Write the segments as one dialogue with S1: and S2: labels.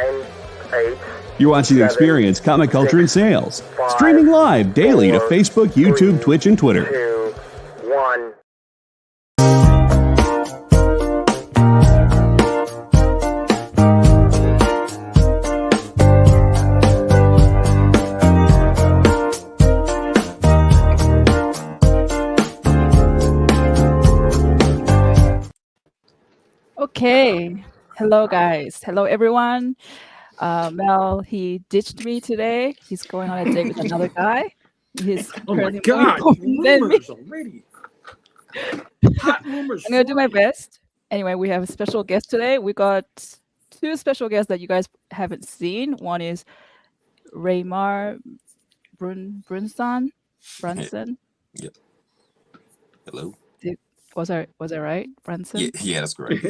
S1: 8.
S2: You're watching Experience Comic Culture and Sales. Streaming live daily to Facebook, YouTube, Twitch, and Twitter.
S1: 2, 1.
S3: Okay. Hello, guys. Hello, everyone. Mel, he ditched me today. He's going on a date with another guy. He's
S4: Oh my
S3: currently more
S4: God!
S3: important than me.
S4: Rumors already. Hot rumors.
S3: I'm gonna do my
S4: flying.
S3: best. Anyway, we have a special guest today. We got two special guests that you guys haven't seen. One is Raymar Brunson.
S5: Yep. Hello.
S3: Was I right, Brunson?
S5: Yeah, that's correct.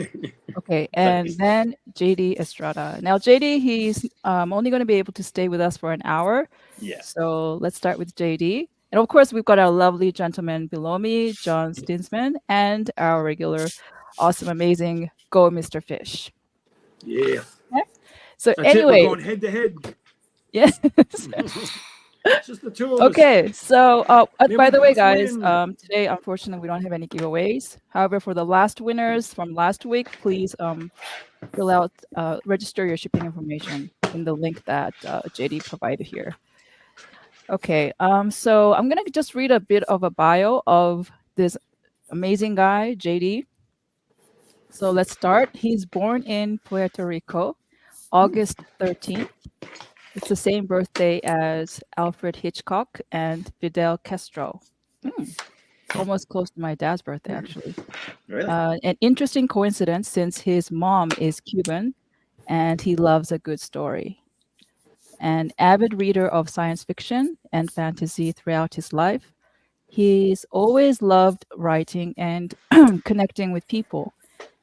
S3: Okay, and then JD Estrada. Now, JD, he's only going to be able to stay with us for an hour.
S4: Yeah.
S3: So let's start with JD. And of course, we've got our lovely gentleman below me, John Stinsman, and our regular, awesome, amazing Go Mr. Fish.
S4: Yeah.
S3: Okay? So
S4: That's
S3: anyway,
S4: it. We're going head to head.
S3: yes.
S4: Just the two of us.
S3: Okay, so
S4: Maybe
S3: by the
S4: we
S3: way,
S4: can
S3: guys,
S4: win.
S3: today unfortunately we don't have any giveaways. However, for the last winners from last week, please fill out, register your shipping information in the link that JD provided here. Okay, so I'm gonna just read a bit of a bio of this amazing guy, JD. So let's start. He's born in Puerto Rico, August 13th. It's the same birthday as Alfred Hitchcock and Fidel Castro. Almost close to my dad's birthday, actually.
S4: Really?
S3: An interesting coincidence since his mom is Cuban and he loves a good story. An avid reader of science fiction and fantasy throughout his life, he's always loved writing and connecting with people.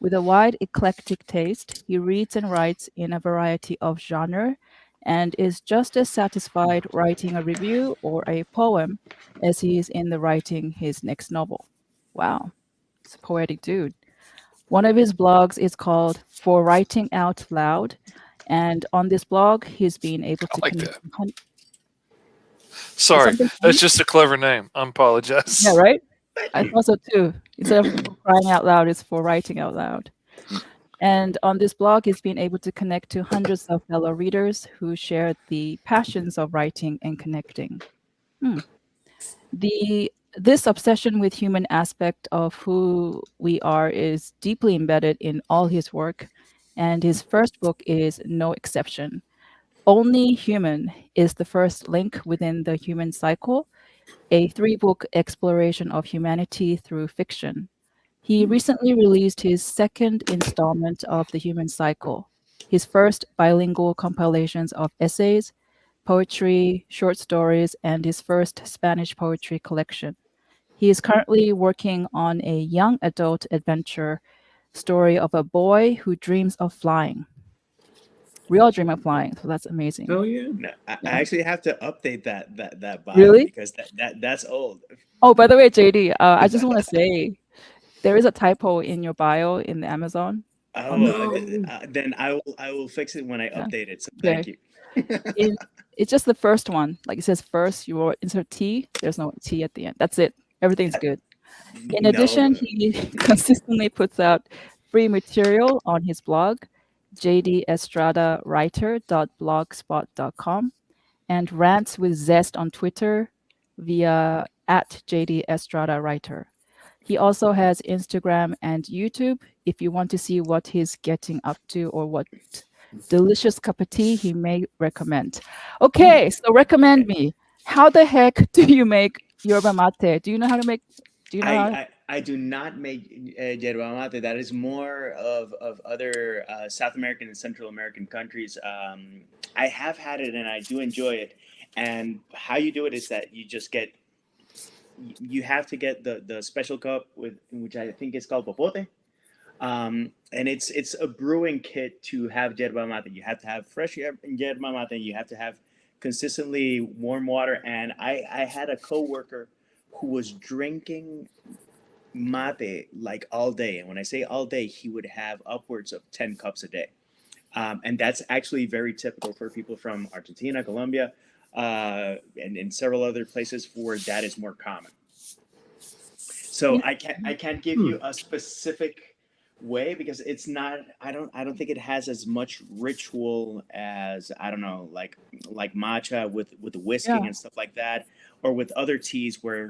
S3: With a wide eclectic taste, he reads and writes in a variety of genre and is just as satisfied writing a review or a poem as he is in the writing his next novel. Wow, it's a poetic dude. One of his blogs is called For Writing Out Loud, and on this blog, he's been able to
S6: I like
S3: connect.
S6: Sorry,
S3: Something
S6: that's just a clever name. I apologize.
S3: Yeah, right? I thought so too. Instead of crying out loud, it's for writing out loud. And on this blog, he's been able to connect to hundreds of fellow readers who share the passions of writing and connecting. This obsession with human aspect of who we are is deeply embedded in all his work, and his first book is no exception. Only Human is the first link within the human cycle, a 3-book exploration of humanity through fiction. He recently released his second installment of The Human Cycle, his first bilingual compilations of essays, poetry, short stories, and his first Spanish poetry collection. He is currently working on a young adult adventure story of a boy who dreams of flying. We all dream of flying, so that's amazing.
S4: Oh yeah.
S7: No, I actually have to update that bio
S3: Really?
S7: because that's old.
S3: Oh, by the way, JD, I just want to say there is a typo in your bio in the Amazon.
S7: Oh,
S4: No.
S7: then I will fix it when I
S3: Yeah.
S7: update it. So
S3: Okay.
S7: thank you.
S3: It's just the first one. Like it says first, you will insert T. There's no T at the end. That's it. Everything's good. In addition, he consistently puts out free material on his blog, jdestradawriter.blogspot.com, and rants with zest on Twitter via @JDEstradaWriter. He also has Instagram and YouTube if you want to see what he's getting up to or what delicious cup of tea he may recommend. Okay, so recommend me. How the heck do you make yerba mate? Do you know how to make? Do you know how?
S7: I do not make yerba mate. That is more of other South American and Central American countries. I have had it and I do enjoy it. And how you do it is that you just you have to get the special cup with which I think is called popote. And it's a brewing kit to have yerba mate. You have to have fresh yerba mate. You have to have consistently warm water. And I had a coworker who was drinking mate like all day. And when I say all day, he would have upwards of 10 cups a day. And that's actually very typical for people from Argentina, Colombia, and several other places where that is more common. So I can't give you a specific way because it's not. I don't think it has as much ritual as, I don't know, like matcha with the whisking
S3: Yeah.
S7: and stuff like that, or with other teas where,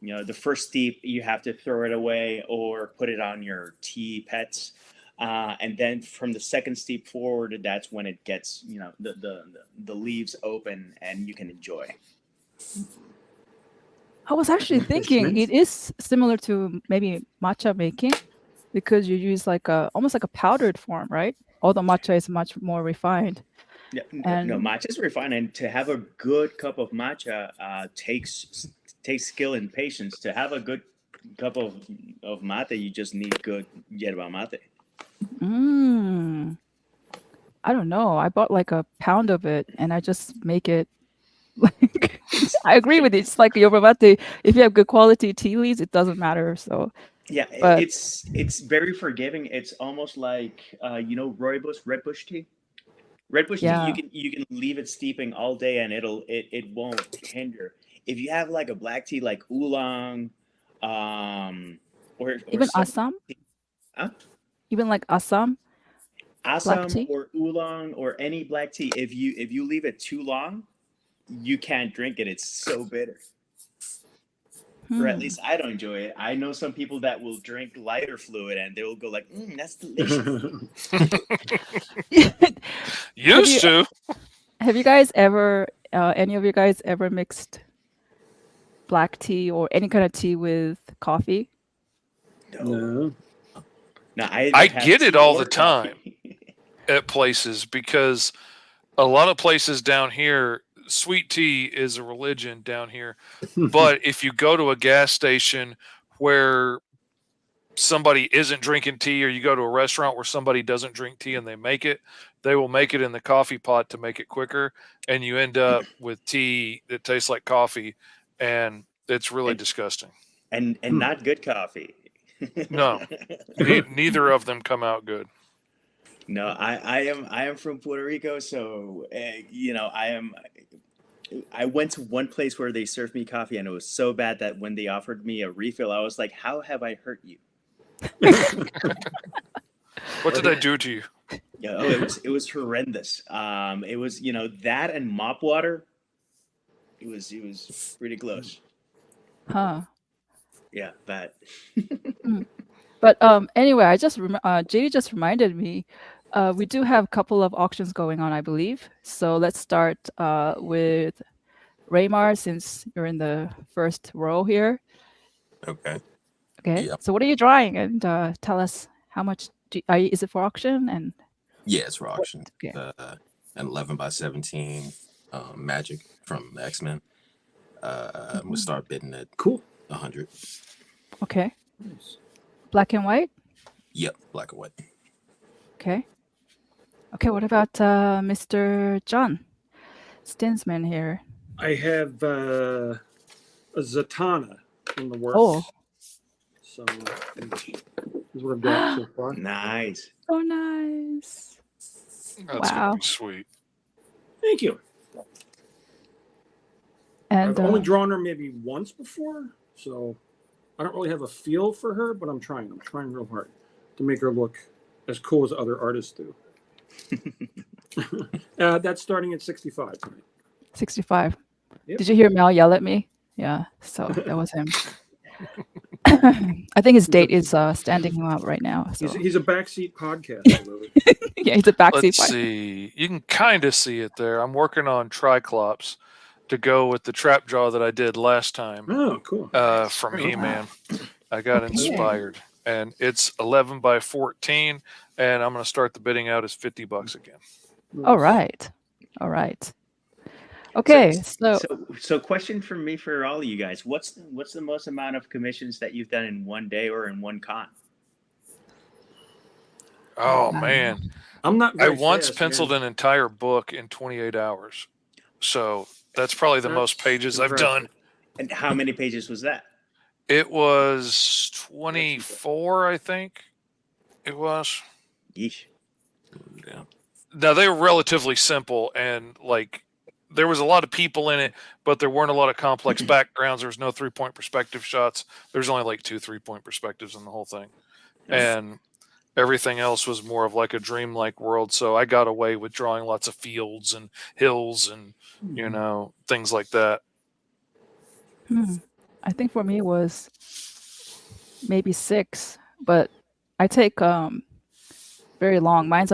S7: the first steep you have to throw it away or put it on your tea pets. And then from the second steep forward, that's when it gets, the leaves open and you can enjoy.
S3: I was actually thinking it is similar to maybe matcha making because you use almost like a powdered form, right? Although matcha is much more refined.
S7: Yeah,
S3: And
S7: no, matcha is refined, and to have a good cup of matcha takes skill and patience. To have a good cup of mate, you just need good yerba mate.
S3: I don't know. I bought like a pound of it and I just make it like I agree with you. It's like yerba mate. If you have good quality tea leaves, it doesn't matter. So
S7: Yeah,
S3: but
S7: it's very forgiving. It's almost like rooibos, red bush tea. Red bush tea,
S3: yeah,
S7: you can leave it steeping all day and it won't hinder. If you have like a black tea like oolong, or
S3: even
S7: some,
S3: Assam,
S7: huh?
S3: even like Assam black
S7: Assam
S3: tea.
S7: or oolong or any black tea, if you leave it too long, you can't drink it. It's so bitter. Or at least I don't enjoy it. I know some people that will drink lighter fluid and they will go like, that's delicious.
S6: Used to.
S3: Have you guys ever, any of you guys ever mixed black tea or any kind of tea with coffee?
S7: No. No,
S6: I get it all the time at places because a lot of places down here, sweet tea is a religion down here. But if you go to a gas station where somebody isn't drinking tea, or you go to a restaurant where somebody doesn't drink tea and they will make it in the coffee pot to make it quicker. And you end up with tea that tastes like coffee, and it's really disgusting.
S7: And not good coffee.
S6: No, neither of them come out good.
S7: No, I am from Puerto Rico, so I went to one place where they served me coffee, and it was so bad that when they offered me a refill, I was like, "How have I hurt you?"
S6: What did I do to you?
S7: Yeah, it was horrendous. It was that and mop water. It was pretty close.
S3: Huh.
S7: Yeah, bad.
S3: But anyway, I just JD just reminded me, we do have a couple of auctions going on, I believe. So let's start with Raymar, since you're in the first row here.
S5: Okay.
S3: Okay.
S5: Yep.
S3: So what are you drawing? And tell us how much is it for auction? And
S5: yeah, it's for auction.
S3: Okay.
S5: An 11x17 Magic from X-Men. We'll start bidding at 100.
S3: Okay. Nice. Black and white?
S5: Yep, black and white.
S3: Okay. Okay, what about Mr. John Stinsman here?
S4: I have a Zatanna in the works.
S3: Oh.
S4: So this is what I've got so far.
S7: Nice.
S3: So nice.
S6: That's gonna be sweet.
S4: Thank you.
S3: And
S4: I've only drawn her maybe once before, so I don't really have a feel for her, but I'm trying. I'm trying real hard to make her look as cool as other artists do. That's starting at 65 tonight.
S3: 65.
S4: Yep.
S3: Did you hear Mel yell at me? Yeah, so that was him. I think his date is standing him out right now. So.
S4: He's a backseat podcaster.
S3: Yeah, he's a backseat.
S6: Let's see. You can kind of see it there. I'm working on Triclops to go with the trap jaw that I did last time.
S4: Oh, cool.
S6: From He-Man. I got inspired. And it's 11x14, and I'm going to start the bidding out as $50 again.
S3: All right. Okay,
S7: so question for me for all of you guys: what's the most amount of commissions that you've done in one day or in one con?
S6: Oh man, I once penciled an entire book in 28 hours, so that's probably the most pages I've done.
S7: And how many pages was that?
S6: It was 24, I think. It was.
S7: Yeesh.
S5: Yeah.
S6: Now they were relatively simple, and like there was a lot of people in it, but there weren't a lot of complex backgrounds. There was no 3-point perspective shots. There's only like 2 3-point perspectives in the whole thing, and everything else was more of like a dreamlike world. So I got away with drawing lots of fields and hills and things like that.
S3: I think for me it was maybe 6, but I take very long. Mine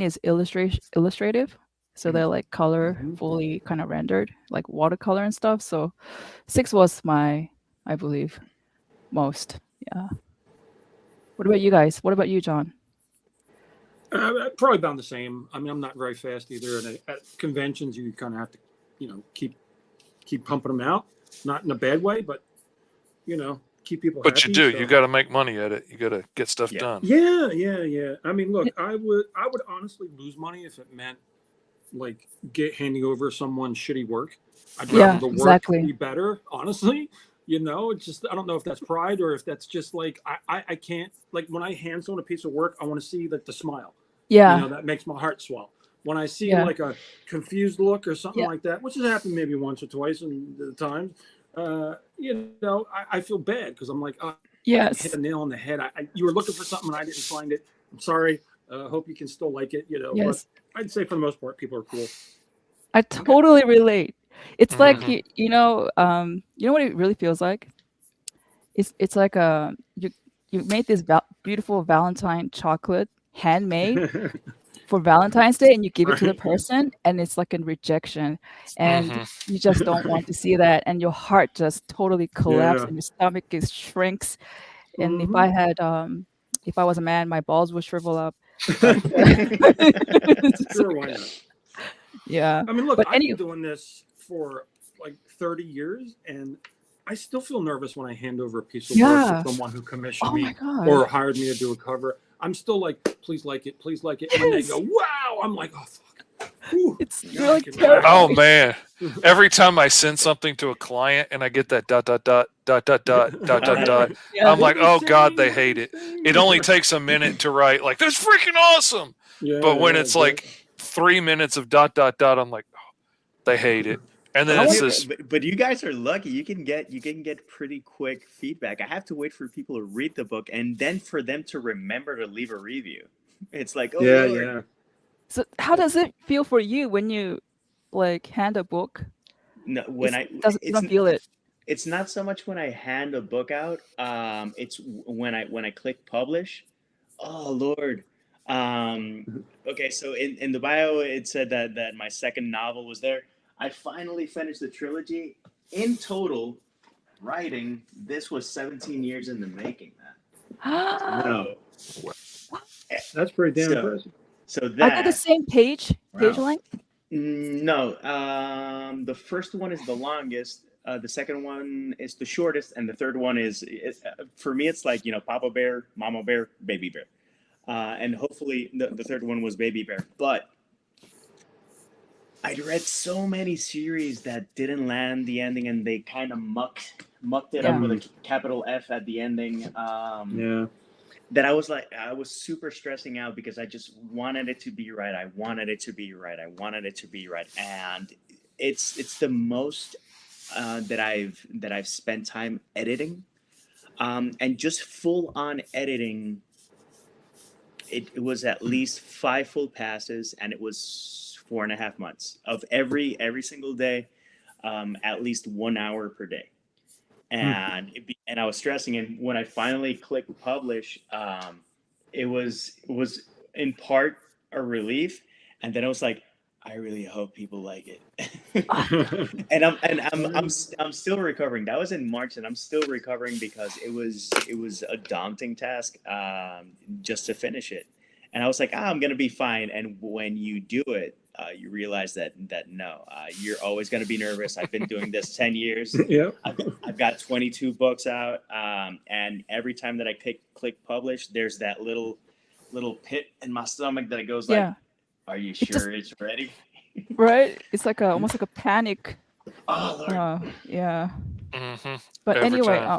S3: is illustrative, so they're like color fully kind of rendered, like watercolor and stuff. So 6 was I believe, most. Yeah. What about you guys? What about you, John?
S4: Probably about the same. I mean, I'm not very fast either. And at conventions, you kind of have to, keep pumping them out. Not in a bad way, but keep people.
S6: But
S4: happy,
S6: you do.
S4: so.
S6: You got to make money at it. You got to get stuff done.
S4: Yeah. I mean, look, I would honestly lose money if it meant like handing over someone's shitty work. I'd rather the work be better. Honestly. It's just, I don't know if that's pride or if that's just like, I can't, like when I hand someone a piece of work, I want to see like the smile.
S3: Yeah.
S4: That makes my heart swell. When I see like a confused look or something like that, which has happened maybe once or twice in the times, I feel bad because I'm like, I hit a nail on the head. You were looking for something and I didn't find it. I'm sorry. Hope you can still like it,
S3: Yes.
S4: But I'd say for the most part, people are cool.
S3: I totally relate. It's like you know what it really feels like. It's like you made this beautiful Valentine chocolate handmade for Valentine's Day, and you give it to the person, and it's like a rejection, and you just don't want to see that, and your heart just totally collapses, and your stomach shrinks. And if I was a man, my balls would shrivel up.
S4: Sure, why not?
S3: Yeah.
S4: I mean, look, I've been doing this for like 30 years, and I still feel nervous when I hand over a piece of work to someone who commissioned me or hired me to do a cover. I'm still like, please like it. And when they go, wow, I'm like, oh, fuck. Ooh,
S3: it's really terrible.
S6: Oh, man. Every time I send something to a client and I get that ... I'm like, oh, God, they hate it. It only takes a minute to write, like, that's freaking awesome. But when it's like 3 minutes of ... I'm like, oh, they hate it. And then it's this.
S7: But you guys are lucky. You can get pretty quick feedback. I have to wait for people to read the book and then for them to remember to leave a review. It's like, oh,
S4: yeah.
S3: So how does it feel for you when you like hand a book?
S7: No,
S3: you don't feel it.
S7: It's not so much when I hand a book out. It's when I click publish. Oh Lord. Okay, so in the bio it said that my second novel was there. I finally finished the trilogy. In total, writing, this was 17 years in the making, man. No.
S4: That's pretty damn impressive.
S7: So that...
S3: Are they the same page length?
S7: No. The first one is the longest. The second one is the shortest. And the third one is for me, it's like, Papa Bear, Mama Bear, Baby Bear. And hopefully the third one was Baby Bear. But I'd read so many series that didn't land the ending, and they kind of mucked it up with a capital F at the ending. That I was super stressing out because I just wanted it to be right. I wanted it to be right. And it's the most that I've spent time editing, and just full on editing. It was at least 5 full passes, and it was 4.5 months of every single day, at least 1 hour per day. And and I was stressing, and when I finally clicked publish, it was in part a relief, and then I was like, I really hope people like it. and I'm still recovering. That was in March, and I'm still recovering because it was a daunting task just to finish it. And I was like, I'm gonna be fine. And when you do it, you realize that no, you're always gonna be nervous. I've been doing this 10 years.
S4: Yeah.
S7: I've got 22 books out, and every time that I click publish, there's that little pit in my stomach that goes like, are you sure it's ready?
S3: Right? It's like almost like a panic.
S7: Oh, Lord.
S3: Yeah.
S6: Mm-hmm.
S3: But
S6: Every
S3: anyway,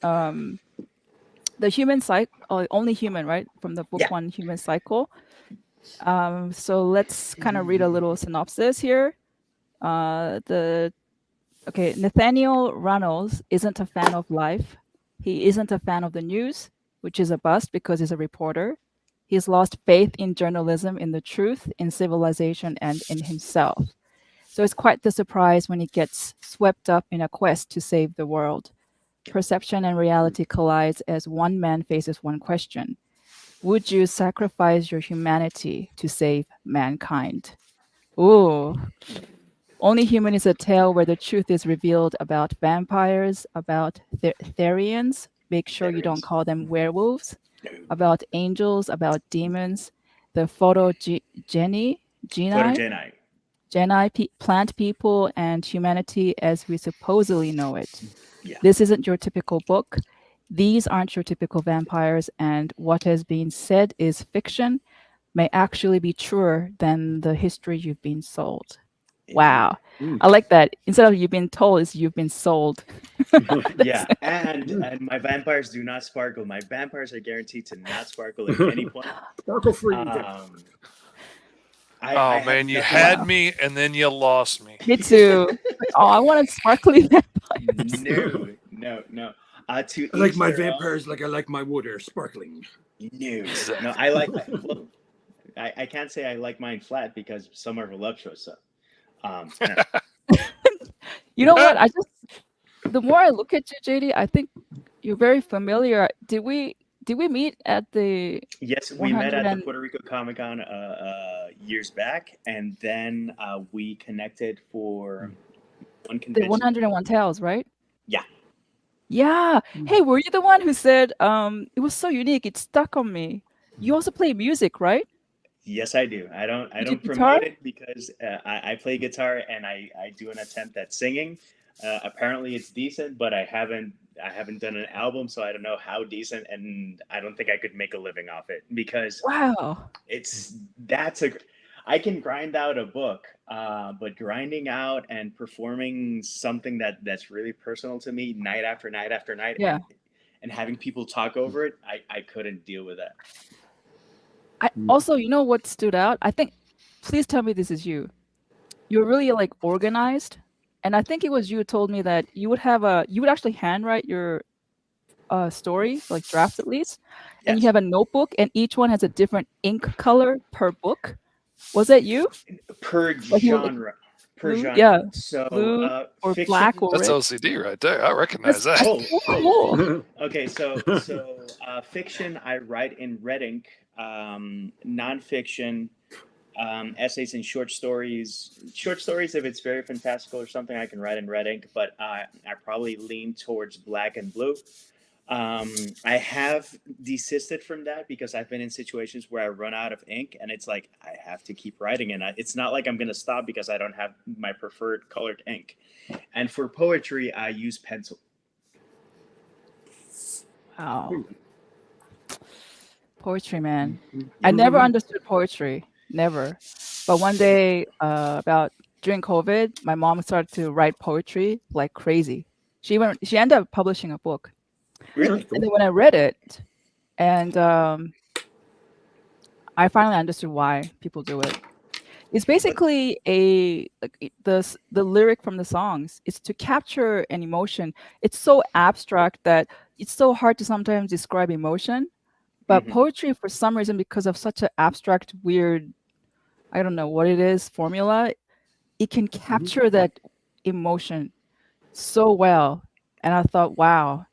S6: time.
S3: The human cycle, only human, right? From the book one, Human Cycle. So let's kind of read a little synopsis here. Nathaniel Reynolds isn't a fan of life. He isn't a fan of the news, which is a bust because he's a reporter. He's lost faith in journalism, in the truth, in civilization, and in himself. So it's quite the surprise when he gets swept up in a quest to save the world. Perception and reality collides as one man faces one question. Would you sacrifice your humanity to save mankind? Ooh. Only Human is a tale where the truth is revealed about vampires, about Therians. Make sure you don't call them werewolves. About angels, about demons. The Genii, plant people, and humanity as we supposedly know it.
S7: Yeah.
S3: This isn't your typical book. These aren't your typical vampires, and what has been said is fiction, may actually be truer than the history you've been sold. Wow. I like that. Instead of you've been told, it's you've been sold.
S7: Yeah, and my vampires do not sparkle. My vampires are guaranteed to not sparkle at any point.
S4: Sparkle free.
S6: Man, you had me and then you lost me.
S3: Me too. I want a sparkly vampires.
S7: No.
S4: I like my vampires like I like my water sparkling.
S7: No, I like. Well, I can't say I like mine flat because some are voluptuous. So,
S3: you know what? The more I look at you, JD, I think you're very familiar. Did we meet at the?
S7: Yes, we met at the Puerto Rico Comic Con years back, and then we connected for one convention.
S3: The 101 Tales, right?
S7: Yeah.
S3: Yeah. Hey, were you the one who said it was so unique? It stuck on me. You also play music, right?
S7: Yes, I do. I don't promote
S3: guitar?
S7: it because I play guitar and I do an attempt at singing. Apparently, it's decent, but I haven't done an album, so I don't know how decent, and I don't think I could make a living off it because
S3: wow,
S7: I can grind out a book, but grinding out and performing something that's really personal to me night after night after night, and having people talk over it, I couldn't deal with that.
S3: Also, you know what stood out? I think, please tell me this is you. You're really like organized, and I think it was you who told me that you would actually handwrite your story, like drafts at least, and you have a notebook, and each one has a different ink color per book. Was that you?
S7: Per genre.
S3: Yeah.
S7: So
S3: blue or
S7: fiction,
S3: black or
S6: that's
S3: red.
S6: OCD right there. I recognize that.
S3: Cool.
S7: Okay, so fiction I write in red ink. Nonfiction, essays and short stories. Short stories, if it's very fantastical or something, I can write in red ink. But I probably lean towards black and blue. I have desisted from that because I've been in situations where I run out of ink and it's like I have to keep writing, and it's not like I'm going to stop because I don't have my preferred colored ink. And for poetry, I use pencil.
S3: Wow. Poetry, man. I never understood poetry. Never. But one day, during COVID, my mom started to write poetry like crazy. She ended up publishing a book.
S7: Really?
S3: And then when I read it, and I finally understood why people do it. It's basically the lyric from the songs. It's to capture an emotion. It's so abstract that it's so hard to sometimes describe emotion. But poetry, for some reason, because of such an abstract, weird, I don't know what it is, formula, it can capture that emotion so well. And I thought, wow.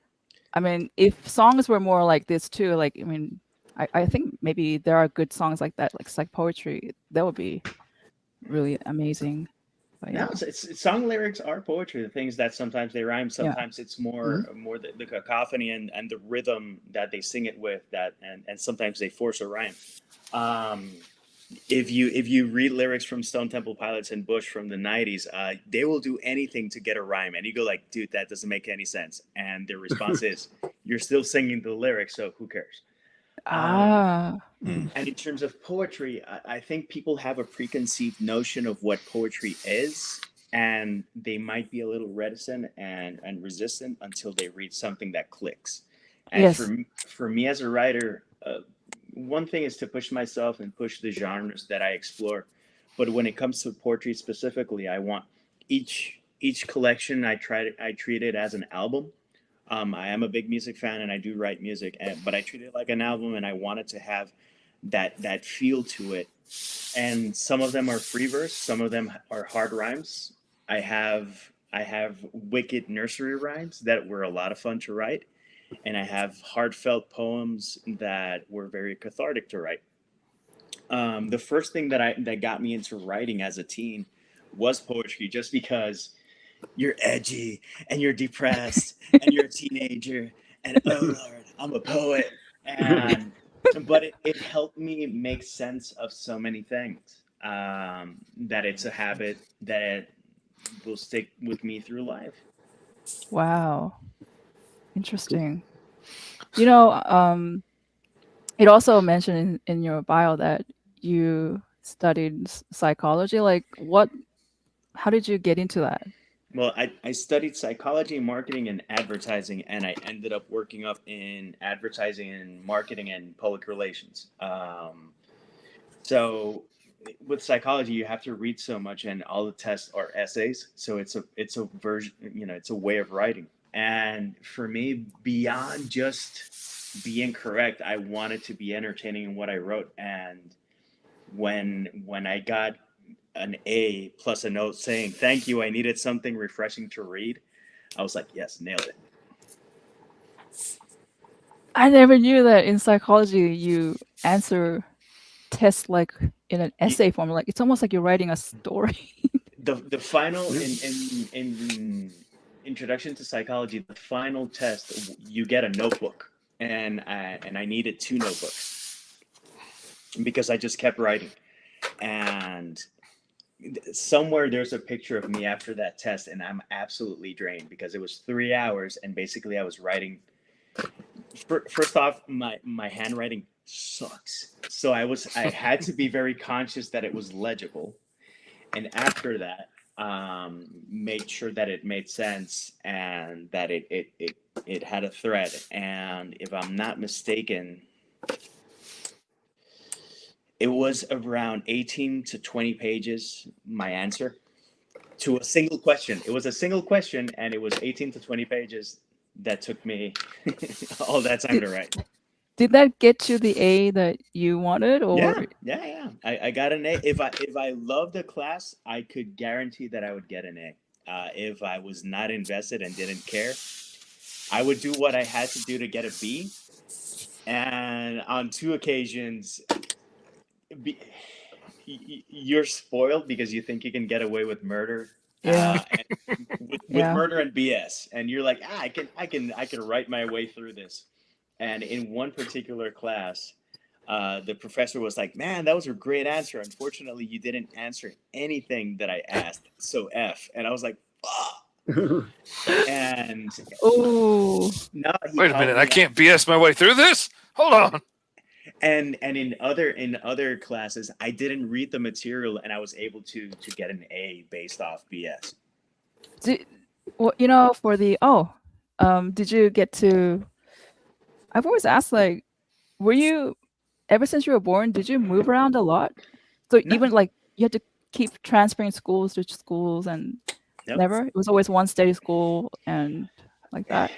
S3: I mean, if songs were more like this too, like, I mean, I think maybe there are good songs like that, like poetry. That would be really amazing. But yeah.
S7: No, it's song lyrics are poetry. The things that sometimes they rhyme, sometimes it's more the cacophony and the rhythm that they sing it with, and sometimes they force a rhyme. If you read lyrics from Stone Temple Pilots and Bush from the 90s, they will do anything to get a rhyme, and you go like, dude, that doesn't make any sense, and their response is, you're still singing the lyrics, so who cares? And in terms of poetry, I think people have a preconceived notion of what poetry is, and they might be a little reticent and resistant until they read something that clicks. And for me as a writer, one thing is to push myself and push the genres that I explore, but when it comes to poetry specifically, I want each collection I treat it as an album. I am a big music fan and I do write music, but I treat it like an album, and I want it to have that feel to it. And some of them are free verse, some of them are hard rhymes. I have wicked nursery rhymes that were a lot of fun to write, and I have heartfelt poems that were very cathartic to write. The first thing that got me into writing as a teen was poetry, just because you're edgy and you're depressed and you're a teenager, and oh Lord, I'm a poet. And but it helped me make sense of so many things, that it's a habit that will stick with me through life.
S3: Wow. Interesting. It also mentioned in your bio that you studied psychology. Like, how did you get into that?
S7: Well, I studied psychology, marketing, and advertising, and I ended up working up in advertising and marketing and public relations. So with psychology, you have to read so much, and all the tests are essays. So it's a version, it's a way of writing. And for me, beyond just being correct, I wanted to be entertaining in what I wrote. And when I got an A plus a note saying thank you, I needed something refreshing to read, I was like, yes, nailed it.
S3: I never knew that in psychology you answer tests like in an essay form. Like, it's almost like you're writing a story.
S7: The final in introduction to psychology, the final test, you get a notebook, and I needed 2 notebooks because I just kept writing. And somewhere there's a picture of me after that test, and I'm absolutely drained because it was 3 hours, and basically I was writing. First off, my handwriting sucks, so I had to be very conscious that it was legible, and after that, made sure that it made sense and that it had a thread. And if I'm not mistaken, it was around 18 to 20 pages, my answer to a single question. It was a single question, and it was 18 to 20 pages. That took me all that time to write.
S3: Did that get you the A that you wanted? Or
S7: yeah. I got an A. If I loved the class, I could guarantee that I would get an A. If I was not invested and didn't care, I would do what I had to do to get a B. And on 2 occasions, you're spoiled because you think you can get away with murder. With murder and BS, and you're like, I can write my way through this. And in one particular class, the professor was like, man, that was a great answer. Unfortunately, you didn't answer anything that I asked, so F. And I was like, fuck. And
S6: wait a minute, I can't BS my way through this. Hold on.
S7: And in other classes, I didn't read the material, and I was able to get an A based off BS.
S3: For the did you get to? I've always asked, like, were you, ever since you were born, did you move around a lot? So even like you had to keep transferring schools to schools, and never. It was always one steady school and like that.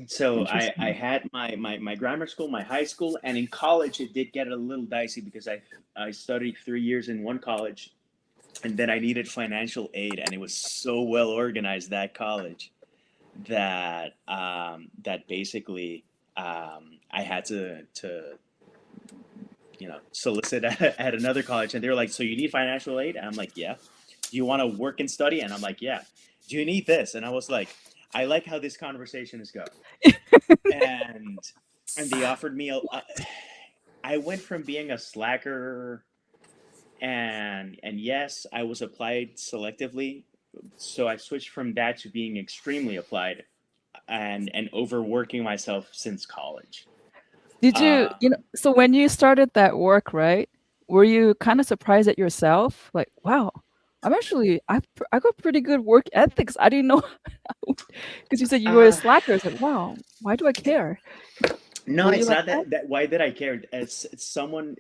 S7: So I had my grammar school, my high school, and in college it did get a little dicey because I studied 3 years in one college, and then I needed financial aid, and it was so well organized, that college, that basically I had to solicit at another college, and they were like, so you need financial aid? And I'm like, yeah. Do you want to work and study? And I'm like, yeah. Do you need this? And I was like, I like how this conversation is going. and they offered me I went from being a slacker, and yes, I was applied selectively. So I switched from that to being extremely applied and overworking myself since college.
S3: Did you, so when you started that work, right, were you kind of surprised at yourself? Like, wow, I got pretty good work ethics. I didn't know, because you said you were a slacker. I said, wow, why do I care?
S7: No, it's not that. Why did I care? It's someone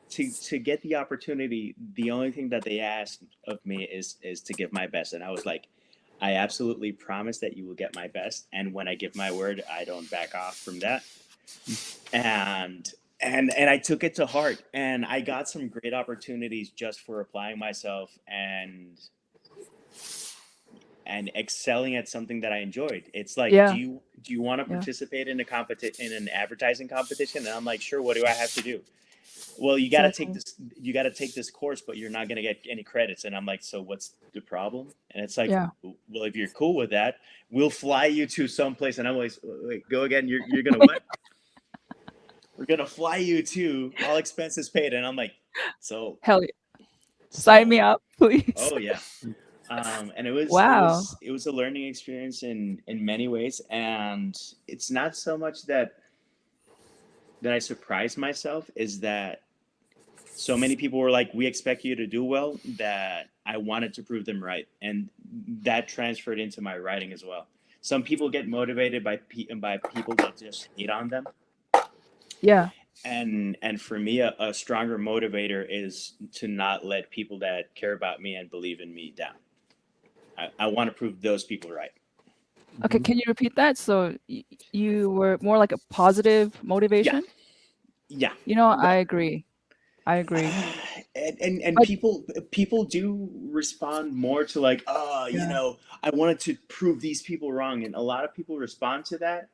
S7: to get the opportunity. The only thing that they asked of me is to give my best, and I was like, I absolutely promise that you will get my best, and when I give my word, I don't back off from that. And I took it to heart, and I got some great opportunities just for applying myself and excelling at something that I enjoyed. It's like, do you want to participate in in an advertising competition? And I'm like, sure. What do I have to do? Well, you got to take this. You got to take this course, but you're not going to get any credits. And I'm like, so what's the problem? And it's like, well, if you're cool with that, we'll fly you to someplace. And I'm always, wait, go again. You're gonna what? We're gonna fly you to, all expenses paid. And I'm like, so
S3: hell yeah. Sign me up, please.
S7: Oh yeah. And it was it was a learning experience in many ways, and it's not so much that I surprised myself, is that so many people were like, we expect you to do well, that I wanted to prove them right, and that transferred into my writing as well. Some people get motivated by people that just hate on them.
S3: Yeah.
S7: And for me, a stronger motivator is to not let people that care about me and believe in me down. I want to prove those people right.
S3: Okay, can you repeat that? So you were more like a positive motivation?
S7: Yeah.
S3: You know, I agree.
S7: And people do respond more to like, you know, I wanted to prove these people wrong, and a lot of people respond to that.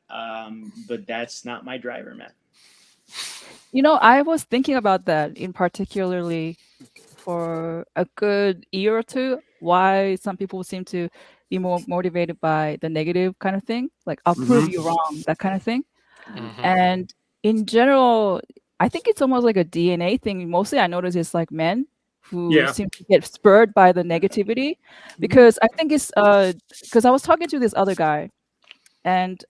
S7: But that's not my driver, man.
S3: You know, I was thinking about that in particularly for a good year or two, why some people seem to be more motivated by the negative kind of thing, like I'll prove you wrong, that kind of thing. And in general, I think it's almost like a DNA thing. Mostly I notice it's like men who seem to get spurred by the negativity, because I think it's because I was talking to this other guy, and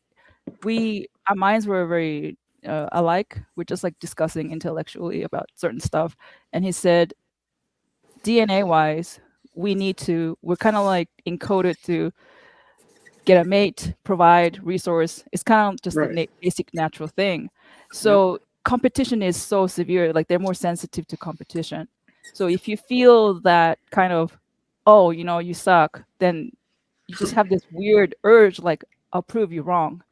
S3: our minds were very alike. We're just like discussing intellectually about certain stuff, and he said, DNA wise, we're kind of like encoded to get a mate, provide resource. It's kind of just the basic natural thing. So competition is so severe, like they're more sensitive to competition. So if you feel that kind of, oh, you know, you suck, then you just have this weird urge, like, I'll prove you wrong.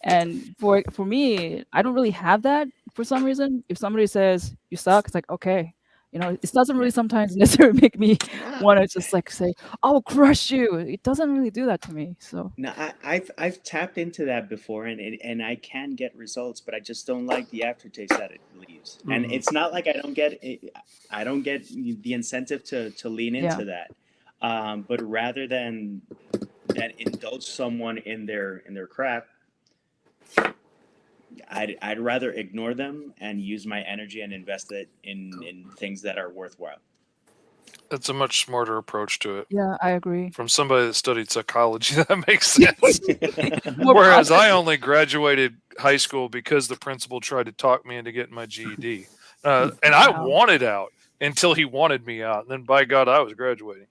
S3: And for me, I don't really have that for some reason. If somebody says you suck, it's like, okay. You know, it doesn't really sometimes necessarily make me want to just like say, "I'll crush you." It doesn't really do that to me. So
S7: no, I've tapped into that before, and I can get results, but I just don't like the aftertaste that it leaves. And it's not like I don't get the incentive to lean into that, but rather than indulge someone in their crap, I'd rather ignore them and use my energy and invest it in things that are worthwhile.
S6: That's a much smarter approach to it.
S3: Yeah, I agree.
S6: From somebody that studied psychology, that makes sense. Whereas I only graduated high school because the principal tried to talk me into getting my GED. And I wanted out until he wanted me out. And then by God, I was graduating.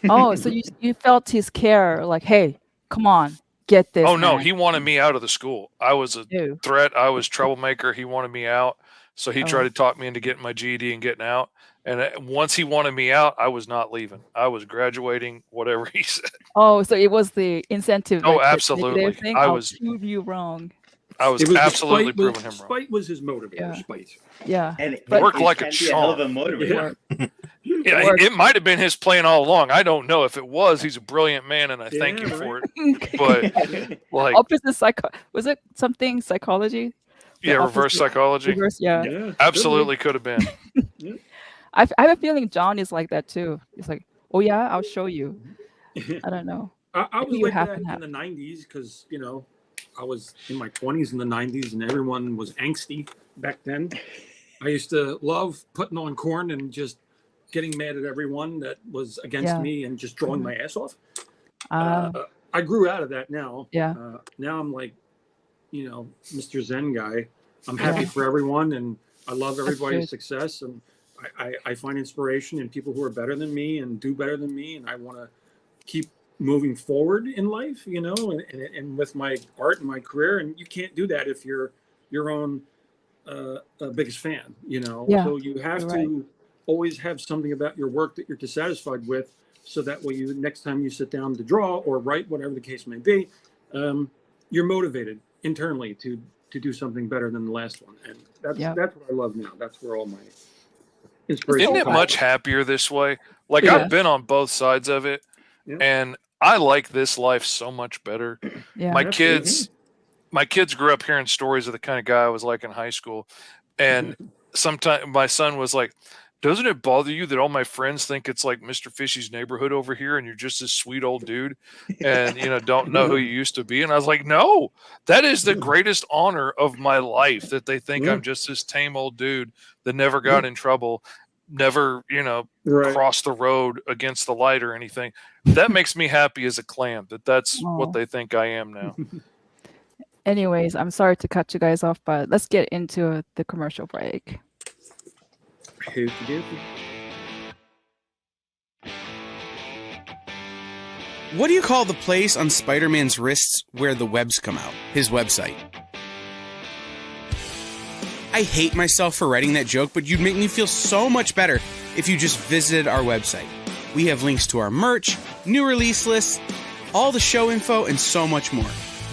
S3: Oh, so you felt his care, like, hey, come on. Get this.
S6: Oh no, he wanted me out of the school. I was a threat. I was troublemaker. He wanted me out. So he tried to talk me into getting my GED and getting out. And once he wanted me out, I was not leaving. I was graduating, whatever he said.
S3: Oh, so it was the incentive.
S6: Oh, absolutely.
S3: I'll prove you wrong.
S6: I was absolutely proving him wrong.
S4: Spite was his motivator. Spite.
S3: Yeah.
S7: And
S6: worked like a charm. It might have been his plan all along. I don't know. If it was, he's a brilliant man, and I thank him for it. But like,
S3: opposite was it something psychology?
S6: Reverse psychology. Absolutely could have been.
S3: I have a feeling John is like that too. He's like, oh yeah, I'll show you. I don't know.
S4: I was like that in the 90s because, you know, I was in my 20s in the 90s and everyone was angsty back then. I used to love putting on corn and just getting mad at everyone that was against me and just drawing my ass off. I grew out of that now. Now I'm like, you know, Mr. Zen guy. I'm happy for everyone and I love everybody's success. And I find inspiration in people who are better than me and do better than me. And I want to keep moving forward in life, you know, and with my art and my career. And you can't do that if you're your own biggest fan,
S3: Yeah,
S4: so you have to always have something about your work that you're dissatisfied with, so that way next time you sit down to draw or write, whatever the case may be, you're motivated internally to do something better than the last one. And that's what I love now. That's where all my inspiration
S6: Isn't it much happier this way? Like,
S3: Yeah.
S6: I've been on both sides of it, and I like this life so much better.
S3: Yeah.
S6: My kids grew up hearing stories of the kind of guy I was like in high school, and sometimes my son was like, doesn't it bother you that all my friends think it's like Mr. Fishy's neighborhood over here and you're just this sweet old dude and, don't know who you used to be? And I was like, no, that is the greatest honor of my life, that they think I'm just this tame old dude that never got in trouble, never, crossed the road against the light or anything. That makes me happy as a clam, that's what they think I am now.
S3: Anyways, I'm sorry to cut you guys off, but let's get into the commercial break.
S8: What do you call the place on Spider-Man's wrists where the webs come out? His website. I hate myself for writing that joke, but you'd make me feel so much better if you just visited our website. We have links to our merch, new release lists, all the show info, and so much more.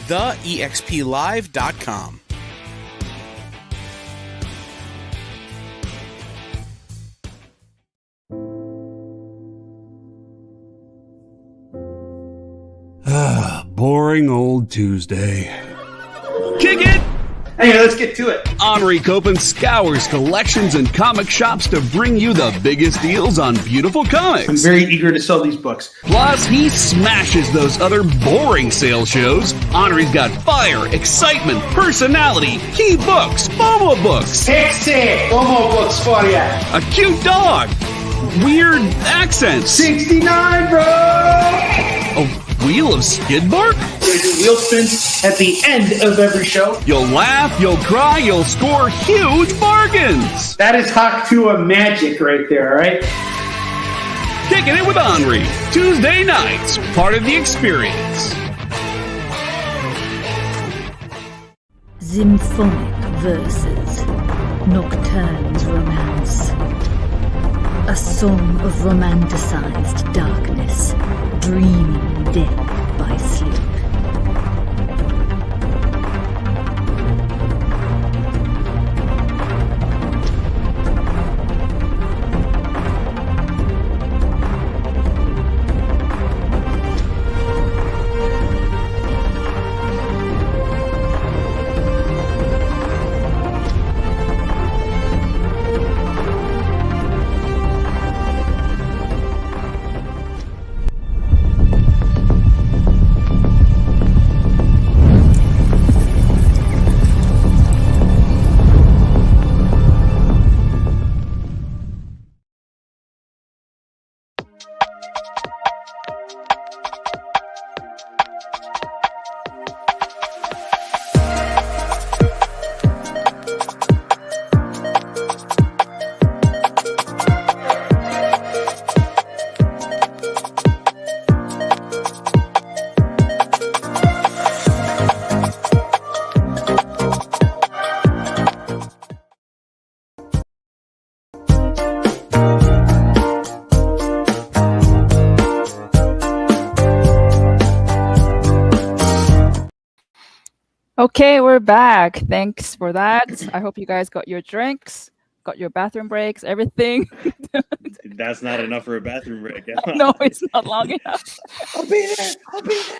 S8: TheEXPLive.com.
S2: Boring old Tuesday. Kick it!
S9: Hey, let's get to it.
S2: Henri Copen scours collections and comic shops to bring you the biggest deals on beautiful comics.
S9: I'm very eager to sell these books.
S2: Plus, he smashes those other boring sales shows. Henri's got fire, excitement, personality, key books, FOMO books.
S9: Pixie! FOMO books for you.
S2: A cute dog. Weird accents.
S9: 69, bro!
S2: A wheel of skid bark?
S9: They do wheel spins at the end of every show.
S2: You'll laugh, you'll cry, you'll score huge bargains.
S9: That is Hawk 2 magic right there, all right?
S2: Kicking it with Henri. Tuesday nights. Part of the experience.
S10: Symphonic verses. Nocturne's romance. A song of romanticized darkness. Dreaming death by sleep.
S3: Okay, we're back. Thanks for that. I hope you guys got your drinks, got your bathroom breaks, everything.
S7: That's not enough for a bathroom break.
S3: No, it's not long enough.
S7: I'll be there. I'll be there.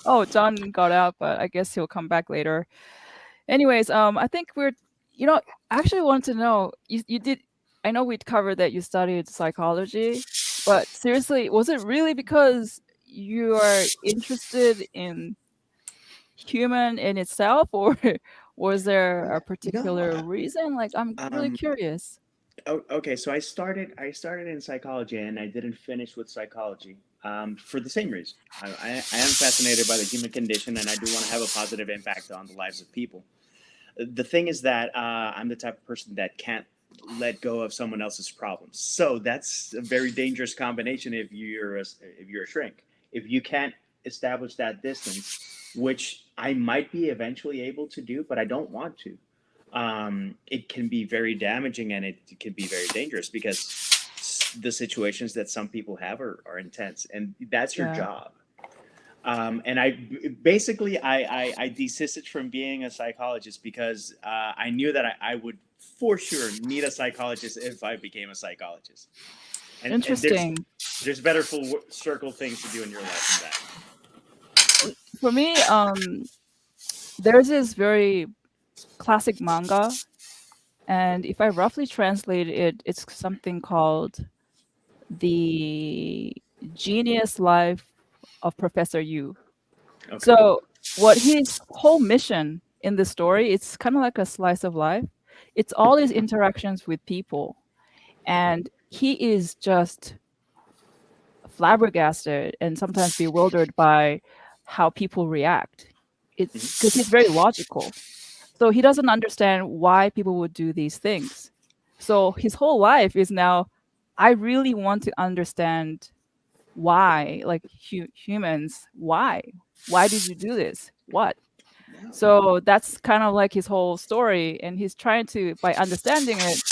S3: Oh, John got out, but I guess he'll come back later. Anyways, I think I actually want to know, you did, I know we'd covered that you studied psychology, but seriously, was it really because you are interested in human in itself, or was there a particular reason? Like, I'm really curious.
S7: Okay, so I started in psychology, and I didn't finish with psychology for the same reason. I am fascinated by the human condition, and I do want to have a positive impact on the lives of people. The thing is that I'm the type of person that can't let go of someone else's problems. So that's a very dangerous combination if you're a shrink. If you can't establish that distance, which I might be eventually able to do, but I don't want to. It can be very damaging, and it can be very dangerous because the situations that some people have are intense, and that's your job. And I basically I desisted from being a psychologist because I knew that I would for sure need a psychologist if I became a psychologist.
S3: Interesting.
S7: And there's better full circle things to do in your life than that.
S3: For me, there's this very classic manga, and if I roughly translate it, it's something called The Genius Life of Professor Yu. Okay. So what his whole mission in the story, it's kind of like a slice of life. It's all his interactions with people, and he is just flabbergasted and sometimes bewildered by how people react. It's because he's very logical. So he doesn't understand why people would do these things. So his whole life is now, I really want to understand why, like humans, why did you do this? What? So that's kind of like his whole story. And he's trying to, by understanding it,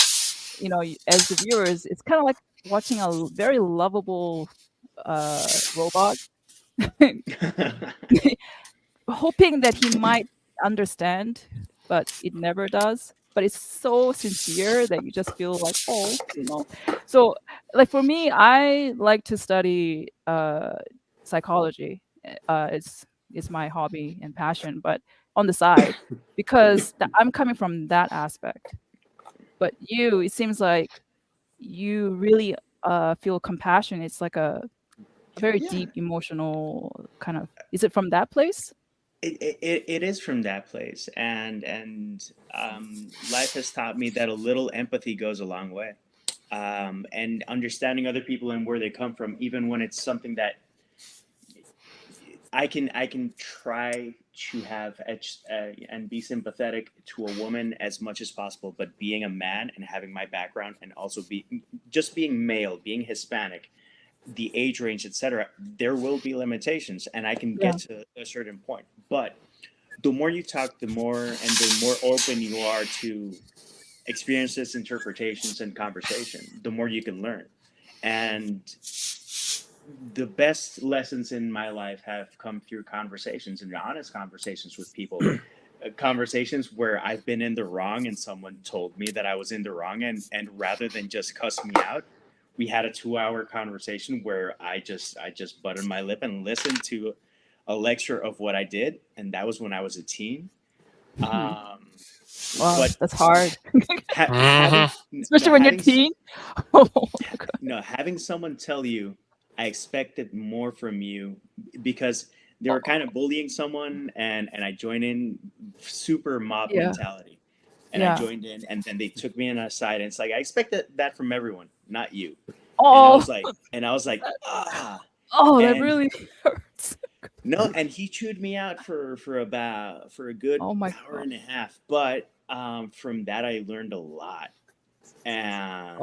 S3: you know, as the viewers, it's kind of like watching a very lovable robot, hoping that he might understand, but it never does. But it's so sincere that you just feel like, oh, you know. So, like for me, I like to study psychology. It's my hobby and passion, but on the side, because I'm coming from that aspect. But it seems like you really feel compassion. It's like a very deep emotional kind of. Is it from that place?
S7: It is from that place, and life has taught me that a little empathy goes a long way, and understanding other people and where they come from, even when it's something that I can try to have and be sympathetic to a woman as much as possible, but being a man and having my background and also being male, being Hispanic, the age range, etc., there will be limitations, and I can get to a certain point. But the more you talk, the more open you are to experiences, interpretations, and conversation, the more you can learn. And the best lessons in my life have come through conversations and honest conversations with people. Conversations where I've been in the wrong and someone told me that I was in the wrong, and rather than just cuss me out, we had a 2-hour conversation where I just buttered my lip and listened to a lecture of what I did, and that was when I was a teen.
S3: Wow, that's hard. Especially when you're teen.
S7: Having someone tell you, I expected more from you, because they were kind of bullying someone, and I joined in, super mob mentality. And I joined in, and then they took me on a side, and it's like, I expected that from everyone, not you.
S3: Oh.
S7: And I was like, ah.
S3: Oh, that really hurts.
S7: No, and he chewed me out for a good hour and a half. But from that, I learned a lot. And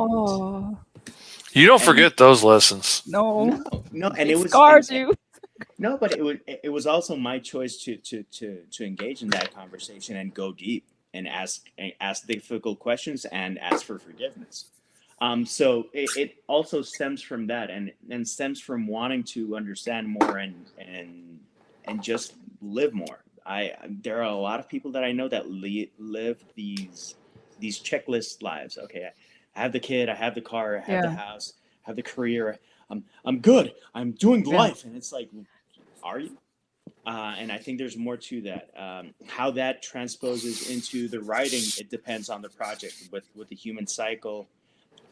S6: you don't forget those lessons.
S7: No, and it
S3: scars you.
S7: No, but it was also my choice to engage in that conversation and go deep and ask difficult questions and ask for forgiveness. So it also stems from that, and stems from wanting to understand more and just live more. There are a lot of people that I know that live these checklist lives. Okay, I have the kid, I have the car, I have the house, I have the career. I'm good. I'm doing life, and it's like, are you? And I think there's more to that. How that transposes into the writing, it depends on the project. With the human cycle,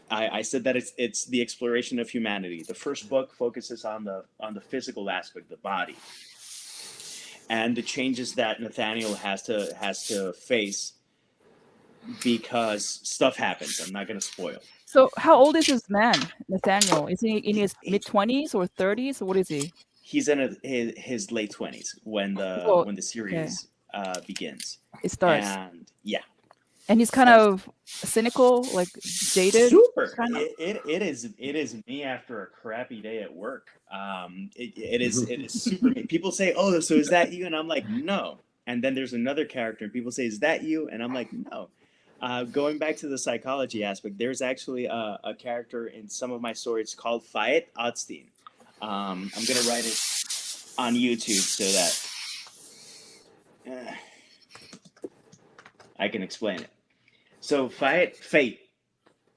S7: I said that it's the exploration of humanity. The first book focuses on the physical aspect, the body, and the changes that Nathaniel has to face because stuff happens. I'm not going to spoil.
S3: So, how old is this man, Nathaniel? Is he in his mid-20s or 30s, or what is he?
S7: He's in his late 20s when the series begins.
S3: It starts.
S7: And
S3: And he's kind of cynical, like jaded.
S7: Super.
S3: Kind of.
S7: It is me after a crappy day at work. It is super me. People say, "Oh, so is that you?" And I'm like, "No." And then there's another character, and people say, "Is that you?" And I'm like, "No." Going back to the psychology aspect, there's actually a character in some of my stories called Fayet Otstein. I'm gonna write it on YouTube so that I can explain it. So fate.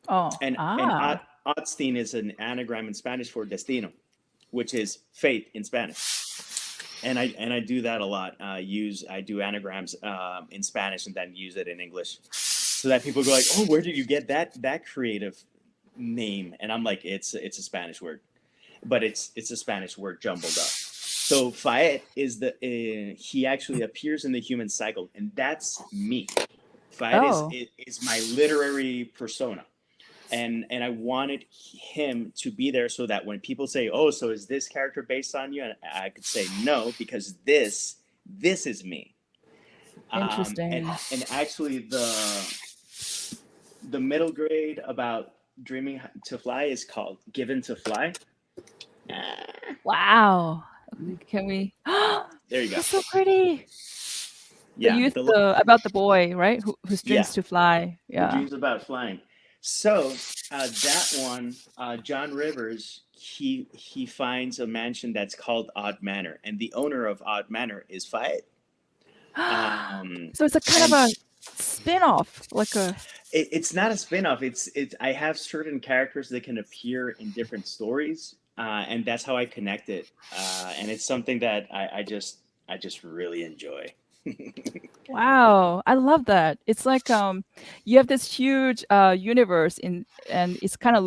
S3: Oh.
S7: And Otstein is an anagram in Spanish for destino, which is fate in Spanish. And I do that a lot. I do anagrams in Spanish and then use it in English, so that people go like, "Oh, where did you get that creative name?" And I'm like, "It's a Spanish word, but it's a Spanish word jumbled up." So Fayet is he actually appears in the human cycle, and that's me. Fayet is my literary persona. And I wanted him to be there so that when people say, "Oh, so is this character based on you?" and I could say no, because this is me.
S3: Interesting.
S7: And actually, the middle grade about dreaming to fly is called "Given to Fly."
S3: Wow. Can we?
S7: There you go.
S3: It's so pretty.
S7: Yeah.
S3: About the boy, right? Whose dreams to fly. Yeah.
S7: Who dreams about flying. So that one, John Rivers, he finds a mansion that's called Odd Manor, and the owner of Odd Manor is Fayet.
S3: So it's a kind of a spin-off, like a.
S7: It's not a spin-off. It's I have certain characters that can appear in different stories, and that's how I connect it. And it's something that I just really enjoy.
S3: Wow, I love that. It's like you have this huge universe and it's kind of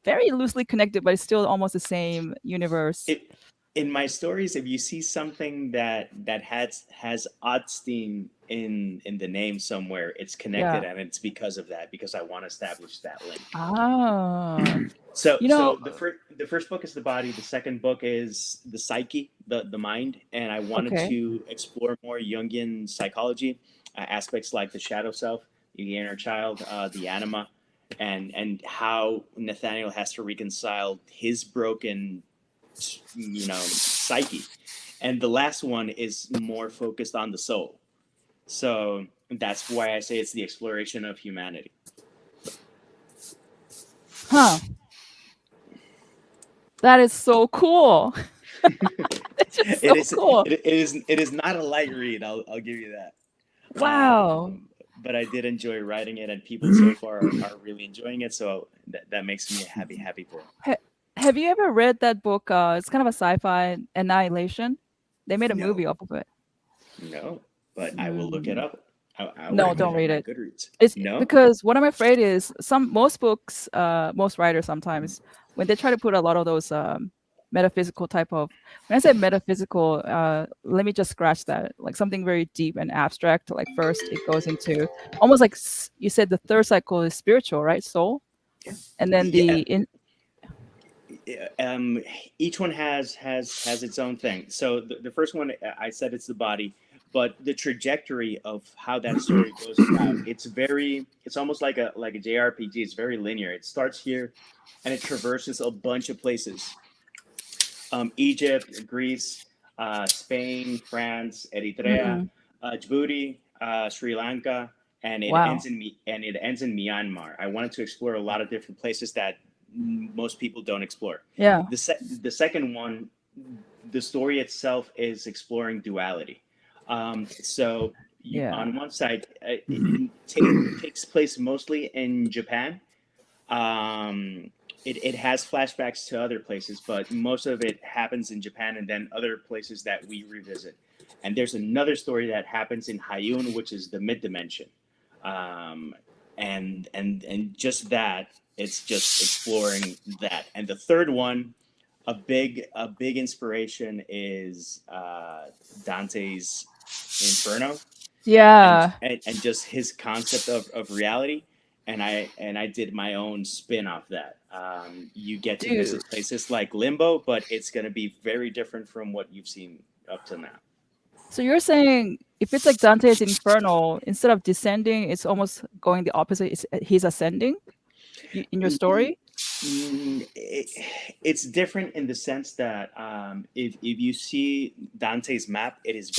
S3: very loosely connected, but it's still almost the same universe.
S7: In my stories, if you see something that has Otstein in the name somewhere, it's connected, and it's because of that, because I want to establish that link. So the first book is the body, the second book is the psyche, the mind, and I wanted to explore more Jungian psychology, aspects like the shadow self, the inner child, the anima, and how Nathaniel has to reconcile his broken psyche. And the last one is more focused on the soul. So that's why I say it's the exploration of humanity.
S3: Huh. That is so cool. It's just so cool.
S7: It is not a light read, I'll give you that.
S3: Wow.
S7: But I did enjoy writing it, and people so far are really enjoying it, so that makes me a happy boy.
S3: Have you ever read that book? It's kind of a sci-fi, Annihilation. They made a movie off of it.
S7: No, but I will look it up.
S3: No, don't read it.
S7: Goodreads.
S3: Because what I'm afraid is most books, most writers sometimes, when they try to put a lot of those metaphysical type of, when I say metaphysical, let me just scratch that, like something very deep and abstract. Like first it goes into almost like you said, the third cycle is spiritual, right? Soul. And then
S7: each one has its own thing. So the first one, I said it's the body, but the trajectory of how that story goes about, it's almost like a JRPG. It's very linear. It starts here and it traverses a bunch of places. Egypt, Greece, Spain, France, Eritrea, Djibouti, Sri Lanka, and it ends in Myanmar. I wanted to explore a lot of different places that most people don't explore.
S3: Yeah.
S7: The second one, the story itself is exploring duality. So on one side, it takes place mostly in Japan. It has flashbacks to other places, but most of it happens in Japan and then other places that we revisit. And there's another story that happens in Hayun, which is the mid-dimension. And just that, it's just exploring that. And the third one, a big inspiration is Dante's Inferno.
S3: Yeah.
S7: And just his concept of reality. And I did my own spin off that. You get to visit places like Limbo, but it's going to be very different from what you've seen up to now.
S3: So you're saying if it's like Dante's Inferno, instead of descending, it's almost going the opposite. He's ascending in your story?
S7: It's different in the sense that if you see Dante's map, it is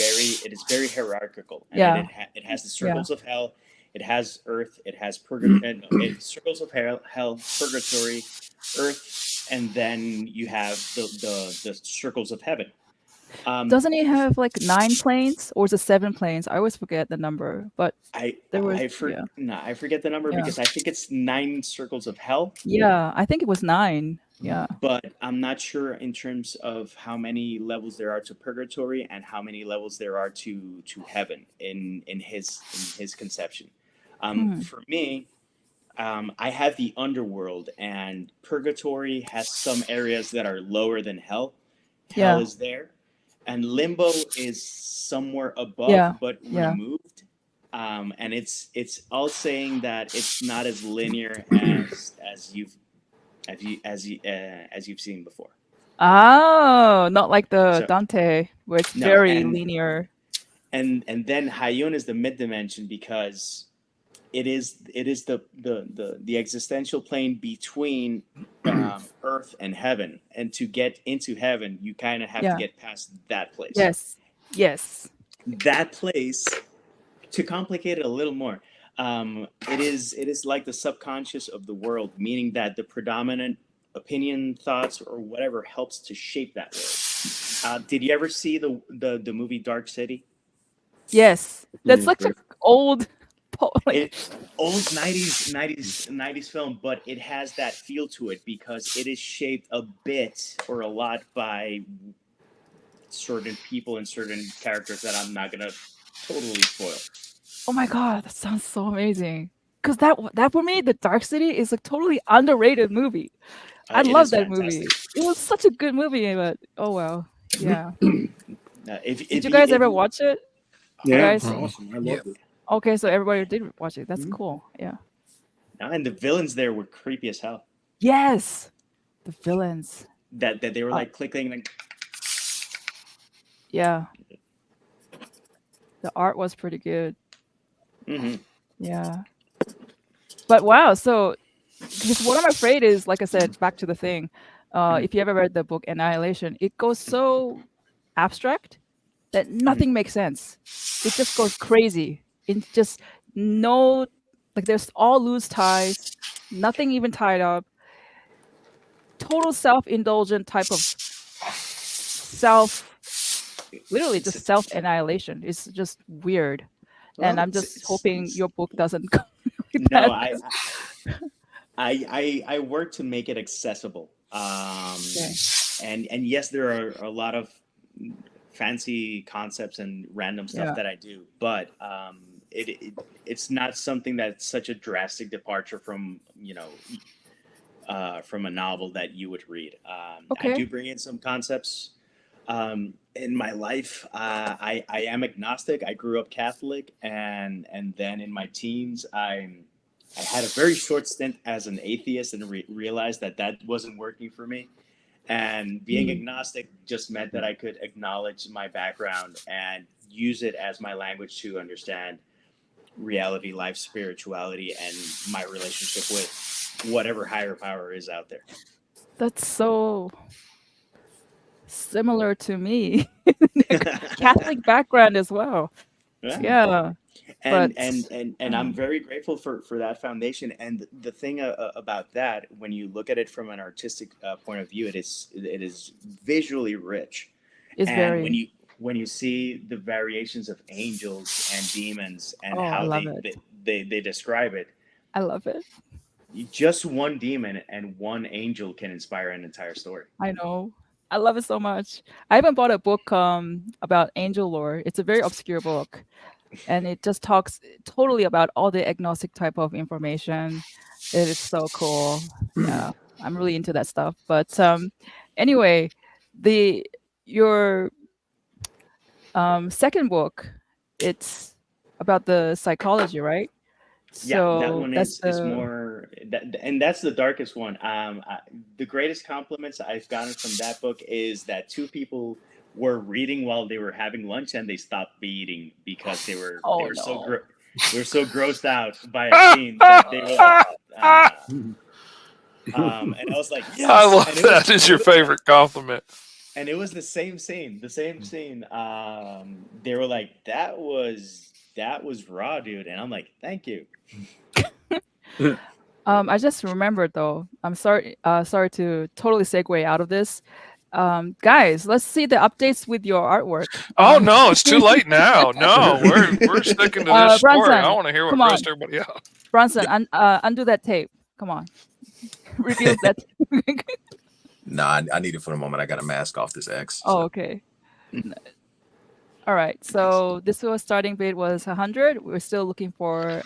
S7: very hierarchical, and
S3: Yeah.
S7: it has the
S3: Yeah.
S7: circles of hell, it has earth, it has circles of hell, purgatory, earth, and then you have the circles of heaven.
S3: Doesn't he have like 9 planes, or is it 7 planes? I always forget the number, but
S7: I forget the number because I think it's 9 circles of hell.
S3: Yeah, I think it was 9. Yeah.
S7: But I'm not sure in terms of how many levels there are to purgatory and how many levels there are to heaven in his conception. For me, I have the underworld, and purgatory has some areas that are lower than hell. Hell is there, and limbo is somewhere above but removed. And it's all saying that it's not as linear as you've seen before.
S3: Oh, not like the Dante, where it's very linear.
S7: And then Hayun is the mid dimension because it is the existential plane between earth and heaven. And to get into heaven, you kind of have to get past that place.
S3: Yes.
S7: That place, to complicate it a little more, it is like the subconscious of the world, meaning that the predominant opinion, thoughts, or whatever helps to shape that world. Did you ever see the movie Dark City?
S3: Yes, that's like an old,
S7: old 90s film, but it has that feel to it because it is shaped a bit or a lot by certain people and certain characters that I'm not gonna totally spoil.
S3: Oh my god, that sounds so amazing! Because that for me, The Dark City is a totally underrated movie. I love that movie. It was such a good movie, but oh well, yeah. Did you guys ever watch it?
S4: Yeah, awesome. I loved it.
S3: Okay, so everybody did watch it. That's cool. Yeah.
S7: And the villains there were creepy as hell.
S3: Yes, the villains.
S7: That they were like clicking like.
S3: Yeah. The art was pretty good.
S7: Mm-hmm.
S3: Yeah. But wow, so because what I'm afraid is, like I said, back to the thing. If you ever read the book Annihilation, it goes so abstract that nothing makes sense. It just goes crazy. It's just there's all loose ties, nothing even tied up. Total self-indulgent type of literally just self-annihilation. It's just weird. Well, and I'm just hoping your book doesn't go like that.
S7: I work to make it accessible. And yes, there are a lot of fancy concepts and random stuff that I do, but it's not something that's such a drastic departure from from a novel that you would read. I do bring in some concepts. In my life, I am agnostic. I grew up Catholic, and then in my teens, I had a very short stint as an atheist and realized that wasn't working for me. And being agnostic just meant that I could acknowledge my background and use it as my language to understand reality, life, spirituality, and my relationship with whatever higher power is out there.
S3: That's so similar to me. Catholic background as well. Yeah.
S7: And I'm very grateful for that foundation. And the thing about that, when you look at it from an artistic point of view, it is visually rich.
S3: It's very.
S7: When you see the variations of angels and demons and how they describe it,
S3: I love it.
S7: Just one demon and one angel can inspire an entire story.
S3: I know. I love it so much. I even bought a book about angel lore. It's a very obscure book, and it just talks totally about all the agnostic type of information. It is so cool. Yeah, I'm really into that stuff. But anyway, your second book, it's about the psychology, right?
S7: So that one is more, and that's the darkest one. The greatest compliments I've gotten from that book is that 2 people were reading while they were having lunch, and they stopped eating because they were so grossed out by a scene that they were. And I was like, yes.
S6: I love that. Is your favorite compliment?
S7: And it was the same scene. They were like, that was raw, dude. And I'm like, thank you.
S3: I just remembered though. I'm sorry to totally segue out of this. Guys, let's see the updates with your artwork.
S6: Oh no, it's too late now. No, we're sticking to this story. I want to hear what grossed everybody out.
S3: Brunson, undo that tape. Come on. Reveal that.
S5: Nah, I need it for the moment. I got a mask off this X.
S3: Oh, okay. All right. So this was starting bid was 100. We're still looking for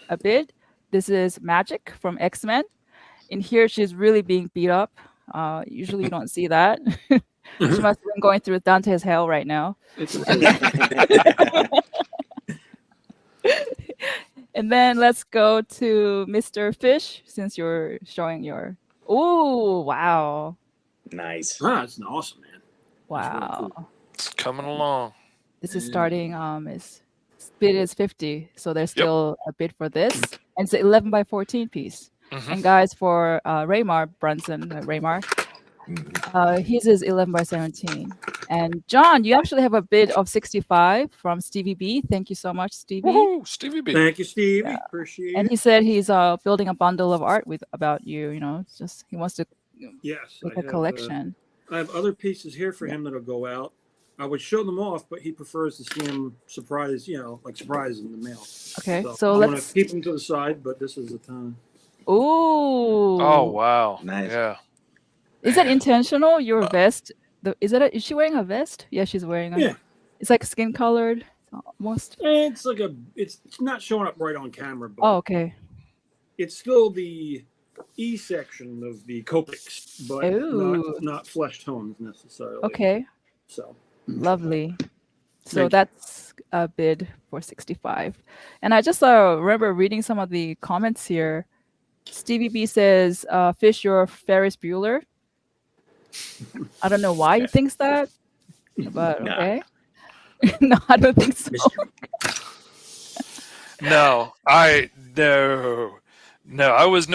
S3: a bid. This is Magic from X-Men. In here, she's really being beat up. Usually you don't see that. She must have been going through Dante's hell right now. And then let's go to Mr. Fish, since you're showing your... Oh, wow.
S7: Nice.
S4: That's awesome, man.
S3: Wow.
S4: Really cool.
S6: It's coming along.
S3: This is starting, bid is 50, so there's still a bid for this. And it's an 11 by 14 piece. And guys, for Raymar Brunson, Raymar, his is 11 by 17. And John, you actually have a bid of 65 from Stevie B. Thank you so much, Stevie.
S6: Woohoo, Stevie B.
S4: Thank you, Stevie. Yeah. Appreciate it.
S3: And he said he's building a bundle of art about you. You know, it's just he wants to make a collection.
S4: I have other pieces here for him that'll go out. I would show them off, but he prefers to see them surprise, surprise in the mail.
S3: Okay,
S4: so I want to keep them to the side, but this is the time.
S3: Ooh.
S6: Oh wow.
S7: Nice.
S6: Yeah.
S3: Is that intentional? Your vest? Is she wearing a vest? Yeah, she's wearing a.
S4: Yeah.
S3: It's like skin colored, almost.
S4: It's not showing up right on camera, but
S3: okay.
S4: It's still the E section of the Copics, but not flesh tones necessarily.
S3: Okay.
S4: So
S3: lovely. So that's a bid for 65. And I just remember reading some of the comments here. Stevie B says, Fish, you're Ferris Bueller. I don't know why he thinks that, but okay. No, I don't think so.
S6: No, I was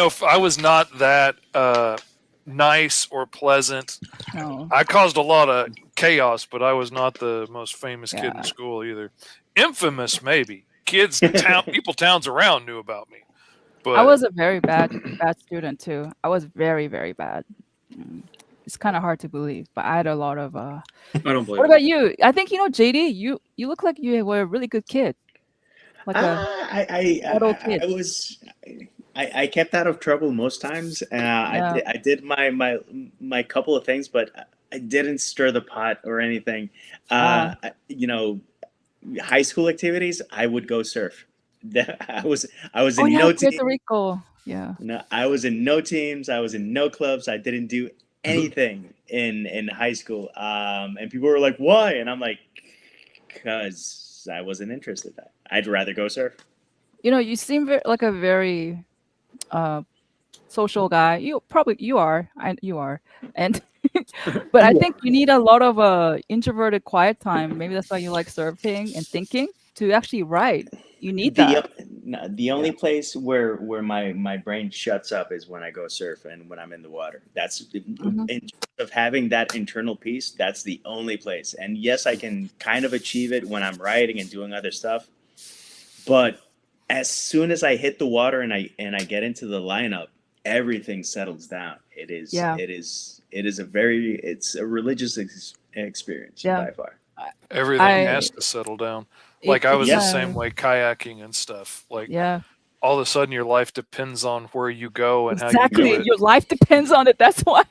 S6: not that nice or pleasant.
S3: No.
S6: I caused a lot of chaos, but I was not the most famous kid in school either. Infamous, maybe. People towns around knew about me. But
S3: I was a very bad student too. I was very, very bad. It's kind of hard to believe, but I had a lot of.
S4: I don't believe.
S3: What about you? I think JD. You look like you were a really good kid. Like
S7: I kept out of trouble most times. I did my couple of things, but I didn't stir the pot or anything. High school activities, I would go surf. I was in no team.
S3: Puerto Rico. Yeah.
S7: No, I was in no teams. I was in no clubs. I didn't do anything in high school. And people were like, "Why?" And I'm like, "Because I wasn't interested. I'd rather go surf."
S3: You seem like a very social guy. You are. You are. And but I think you need a lot of introverted quiet time. Maybe that's why you like surfing and thinking to actually write. You need that.
S7: The only place where my brain shuts up is when I go surf and when I'm in the water. That's in terms of having that internal peace. That's the only place. And yes, I can kind of achieve it when I'm writing and doing other stuff. But as soon as I hit the water and I get into the lineup, everything settles down. It's a religious experience by far.
S6: Everything has to settle down. Like I was the same way kayaking and stuff. Like all of a sudden your life depends on where you go and how you do it.
S3: Your life depends on it. That's why.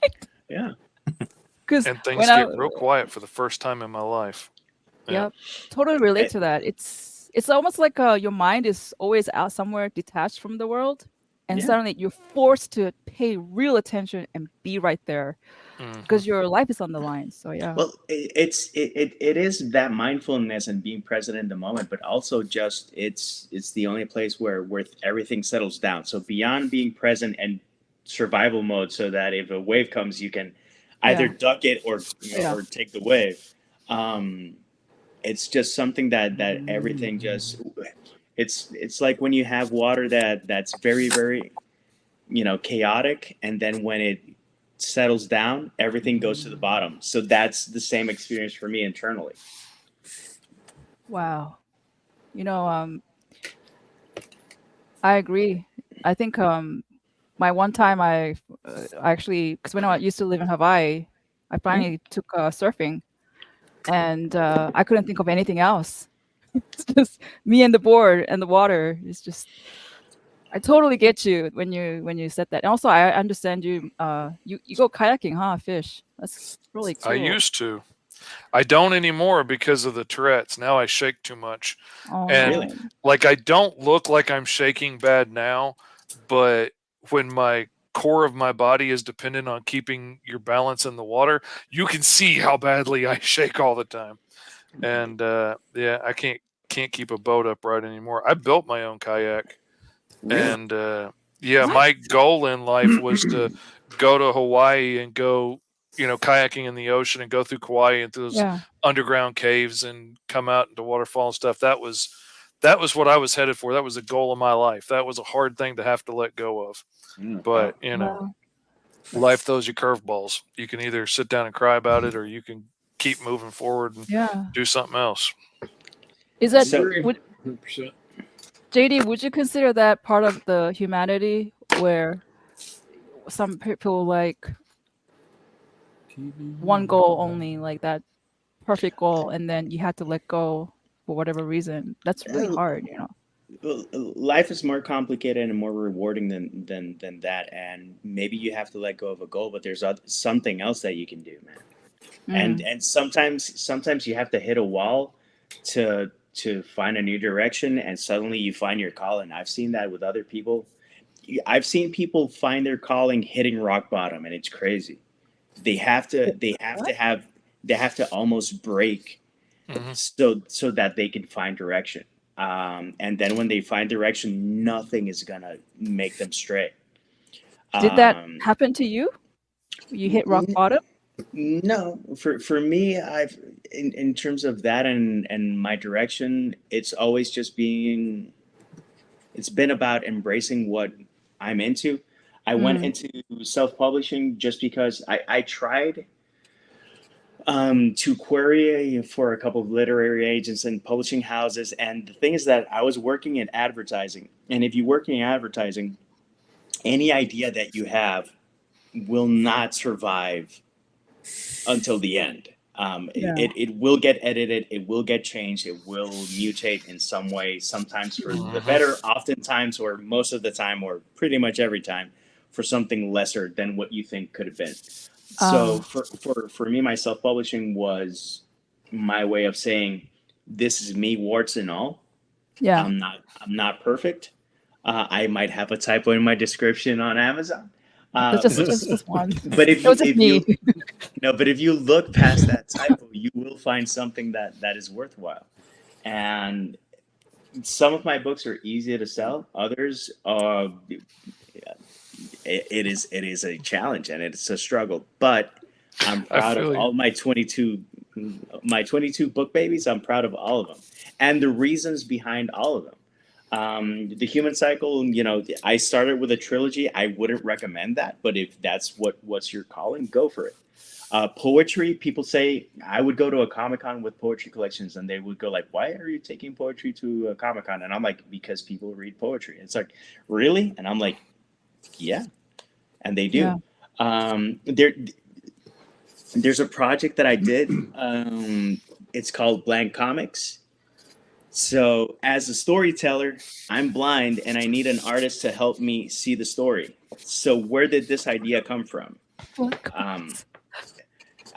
S7: Yeah.
S6: And things get real quiet for the first time in my life.
S3: Yep. Totally relate to that. It's almost like your mind is always out somewhere detached from the world. And suddenly you're forced to pay real attention and be right there. Because your life is on the line. So
S7: well, it is that mindfulness and being present in the moment, but also just it's the only place where everything settles down. So beyond being present and survival mode, so that if a wave comes, you can either duck it or take the wave. It's just something that everything just, it's like when you have water that's very, very, chaotic, and then when it settles down, everything goes to the bottom. So that's the same experience for me internally.
S3: Wow. I agree. I think my one time I actually, because when I used to live in Hawaii, I finally took surfing, and I couldn't think of anything else. It's just me and the board and the water. It's just, I totally get you when you said that. And also, I understand you. You go kayaking, huh? Fish. That's really cool.
S6: I used to. I don't anymore because of the Tourette's. Now I shake too much. And
S7: Really?
S6: like, I don't look like I'm shaking bad now, but when my core of my body is dependent on keeping your balance in the water, you can see how badly I shake all the time. And yeah, I can't keep a boat upright anymore. I built my own kayak.
S7: Really?
S6: And yeah, my goal in life was to go to Hawaii and go, kayaking in the ocean and go through Kauai and through those underground caves and come out into waterfall and stuff. That was what I was headed for. That was a goal of my life. That was a hard thing to have to let go of. But life throws you curveballs. You can either sit down and cry about it, or you can keep moving forward and do something else.
S3: Is that
S4: 100%.
S3: JD, would you consider that part of the humanity, where some people like one goal only, like that perfect goal, and then you had to let go for whatever reason? That's really hard,
S7: Life is more complicated and more rewarding than that, and maybe you have to let go of a goal, but there's something else that you can do, man. And sometimes you have to hit a wall to find a new direction, and suddenly you find your calling. I've seen that with other people. I've seen people find their calling hitting rock bottom, and it's crazy. They have to almost break, so that they can find direction. And then when they find direction, nothing is gonna make them stray.
S3: Did that happen to you? You hit rock bottom?
S7: No, for me, I've in terms of that and my direction, it's always just been about embracing what I'm into. I went into self-publishing just because I tried to query for a couple of literary agents and publishing houses, and the thing is that I was working in advertising, and if you work in advertising, any idea that you have will not survive until the end. It will get edited, it will get changed, it will mutate in some way, sometimes for the better, oftentimes, or most of the time, or pretty much every time, for something lesser than what you think could have been. So for me, my self-publishing was my way of saying, this is me, warts and all.
S3: Yeah.
S7: I'm not perfect. I might have a typo in my description on Amazon.
S3: Just one.
S7: But if you look past that typo, you will find something that is worthwhile. And some of my books are easy to sell. Others, it is a challenge and it's a struggle. But I'm proud of all my 22 book babies. I'm proud of all of them, and the reasons behind all of them. The Human Cycle, I started with a trilogy. I wouldn't recommend that, but if that's what's your calling, go for it. Poetry, people say I would go to a Comic-Con with poetry collections, and they would go like, why are you taking poetry to a Comic-Con? And I'm like, because people read poetry. It's like, really? And I'm like, yeah, and they do. Yeah. There's a project that I did. It's called Blank Comics. So as a storyteller, I'm blind and I need an artist to help me see the story. So where did this idea come from?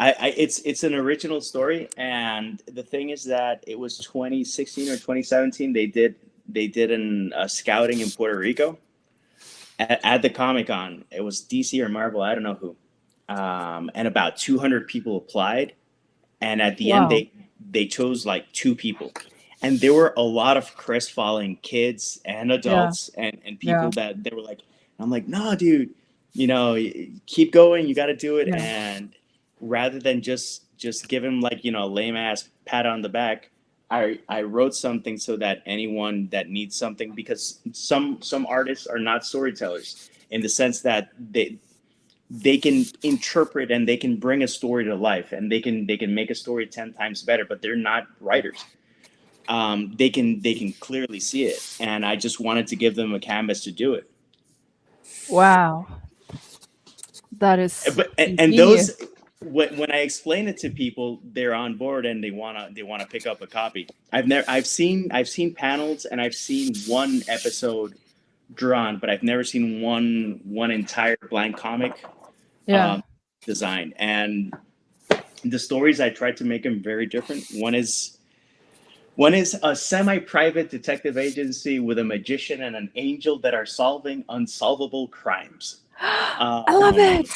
S7: It's an original story, and the thing is that it was 2016 or 2017. They did a scouting in Puerto Rico at the Comic-Con. It was DC or Marvel, I don't know who, and about 200 people applied, and at the end they chose like 2 people. And there were a lot of crestfallen kids and adults and people that they were like, I'm like, no, dude, keep going. You got to do it. Yeah. And rather than just just give him like, a lame ass pat on the back. I wrote something so that anyone that needs something, because some artists are not storytellers in the sense that they can interpret and they can bring a story to life, and they can make a story 10 times better, but they're not writers. They can clearly see it, and I just wanted to give them a canvas to do it.
S3: Wow, that is.
S7: And those, when I explain it to people, they're on board and they wanna pick up a copy. I've seen panels, and I've seen one episode drawn, but I've never seen one entire blank comic design. And the stories, I tried to make them very different. One is a semi-private detective agency with a magician and an angel that are solving unsolvable crimes.
S3: I love it.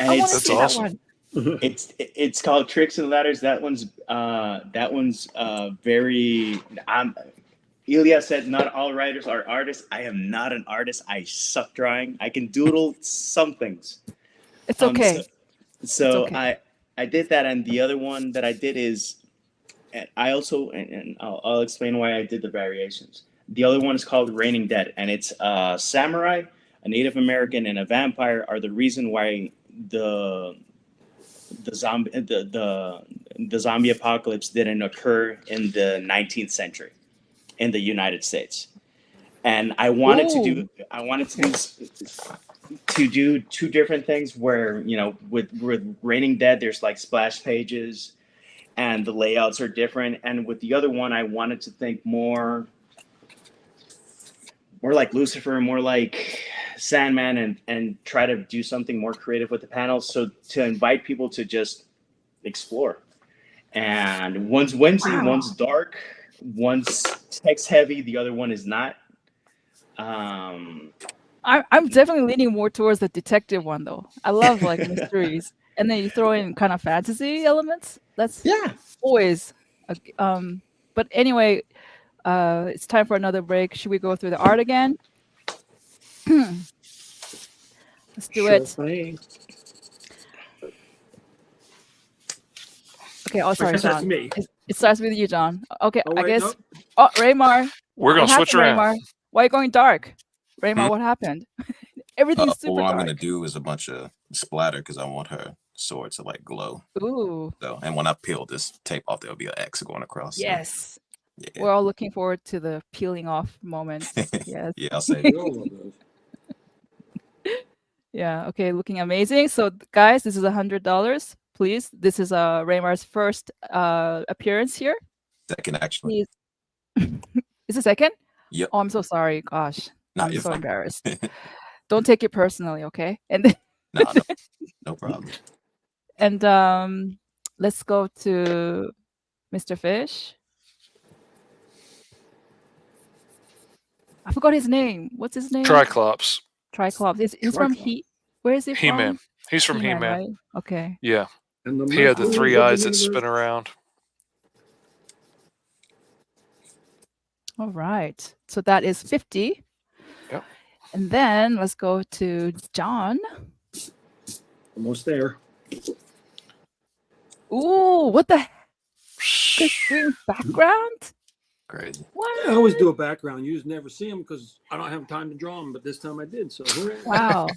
S7: And
S6: That's awesome.
S7: It's called Tricks and Ladders. That one's very. Ilya said, "Not all writers are artists." I am not an artist. I suck drawing. I can doodle some things.
S3: It's okay.
S7: So
S3: it's okay.
S7: I did that, and the other one that I did is, I also, and I'll explain why I did the variations. The other one is called Raining Dead, and it's a samurai, a Native American, and a vampire are the reason why the zombie apocalypse didn't occur in the 19th century in the United States. And I wanted to do two different things where, with Raining Dead, there's like splash pages and the layouts are different. And with the other one, I wanted to think more like Lucifer, more like Sandman, and try to do something more creative with the panels. So to invite people to just explore. And one's whimsy, one's dark, one's text heavy, the other one is not.
S3: I'm definitely leaning more towards the detective one, though. I love like mysteries, and then you throw in kind of fantasy elements. That's always. But anyway, it's time for another break. Should we go through the art again? Let's do it.
S4: Thing.
S3: Okay. Oh, sorry, John.
S4: Me.
S3: It starts with you, John. Okay,
S4: Oh,
S3: I
S4: wait,
S3: guess.
S4: no.
S3: Oh, Raymar.
S6: We're gonna switch around.
S3: Raymar? Why are you going dark? Raymar, what happened? Everything's super
S5: What
S3: dark.
S5: I'm gonna do is a bunch of splatter because I want her sword to like glow.
S3: Ooh.
S5: So, and when I peel this tape off, there'll be an X going across.
S3: Yes.
S5: So, yeah.
S3: We're all looking forward to the peeling off moment. Yes.
S5: Yeah, I'll say it.
S3: Yeah. Okay. Looking amazing. So, guys, this is $100. Please. This is Raymar's first appearance here.
S5: Second, actually.
S3: Please. Is it second?
S5: Yep.
S3: Oh, I'm so sorry. Gosh,
S5: No,
S3: I'm
S5: you're
S3: so
S5: fine.
S3: embarrassed. Don't take it personally, okay? And then
S5: no problem.
S3: And let's go to Mr. Fish. I forgot his name. What's his name?
S6: Triclops.
S3: Triclops. He's from Where is he from?
S6: He-Man. He's from He-Man.
S3: Right? Okay.
S6: Yeah. He had the three eyes that spin around.
S3: All right. So that is 50.
S6: Yep.
S3: And then let's go to John.
S4: Almost there.
S3: Ooh, what the heck? Green background?
S5: Crazy.
S3: What?
S4: I always do a background. You just never see them because I don't have time to draw them, but this time I did. So hooray.
S3: Wow.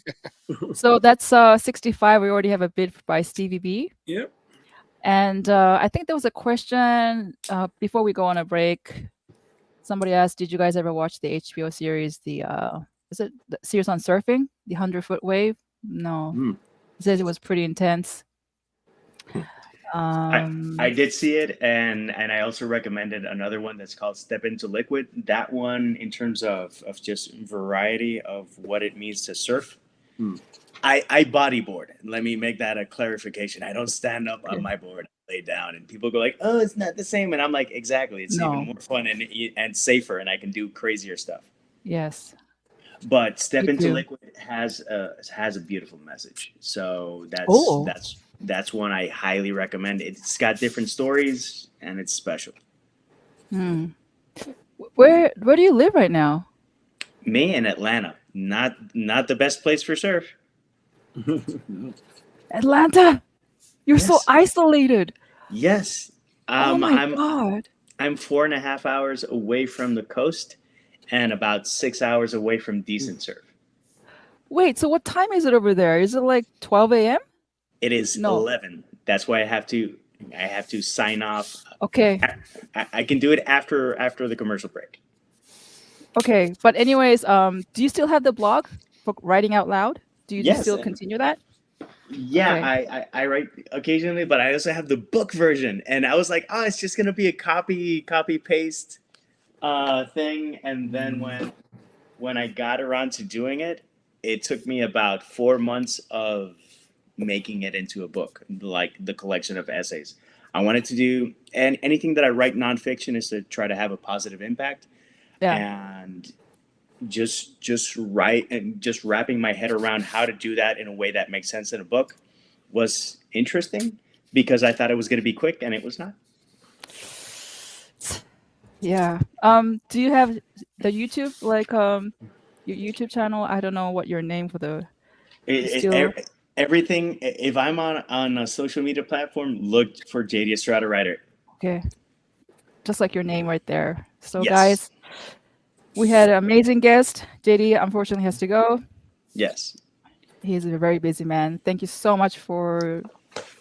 S3: So that's 65. We already have a bid by Stevie B.
S4: Yep.
S3: And I think there was a question before we go on a break. Somebody asked, did you guys ever watch the HBO series, is it the series on surfing, the 100-foot wave? No. It says it was pretty intense.
S7: I did see it, and I also recommended another one that's called Step Into Liquid. That one, in terms of just variety of what it means to surf, I bodyboard. Let me make that a clarification. I don't stand up on my board, I lay down, and people go like, "Oh, it's not the same," and I'm like, "Exactly, it's even more fun and safer, and I can do crazier stuff."
S3: Yes.
S7: But Step Into Liquid has a beautiful message, so that's one I highly recommend. It's got different stories and it's special.
S3: Where do you live right now?
S7: Me in Atlanta. Not the best place for surf.
S3: Atlanta. You're so isolated.
S7: Yes.
S3: Oh my God.
S7: I'm 4.5 hours away from the coast and about 6 hours away from decent surf.
S3: Wait, so what time is it over there? Is it like 12 a.m.?
S7: It is 11. That's why I have to sign off.
S3: Okay.
S7: I can do it after the commercial break.
S3: Okay, but anyways, do you still have the blog for Writing Out Loud? Do you still continue that?
S7: Yeah, okay. I write occasionally, but I also have the book version, and I was like, oh, it's just gonna be a copy paste thing. And then when I got around to doing it, it took me about 4 months of making it into a book, like the collection of essays. I wanted to do, and anything that I write nonfiction is to try to have a positive impact. Yeah. And just write and just wrapping my head around how to do that in a way that makes sense in a book was interesting, because I thought it was going to be quick, and it was not.
S3: Yeah. Do you have the YouTube, like your YouTube channel? I don't know what your name for the
S7: everything. If I'm on a social media platform, look for JD Estrada Writer.
S3: Okay. Just like your name right there. So guys, we had an amazing guest. JD unfortunately has to go.
S7: Yes.
S3: He's a very busy man. Thank you so much for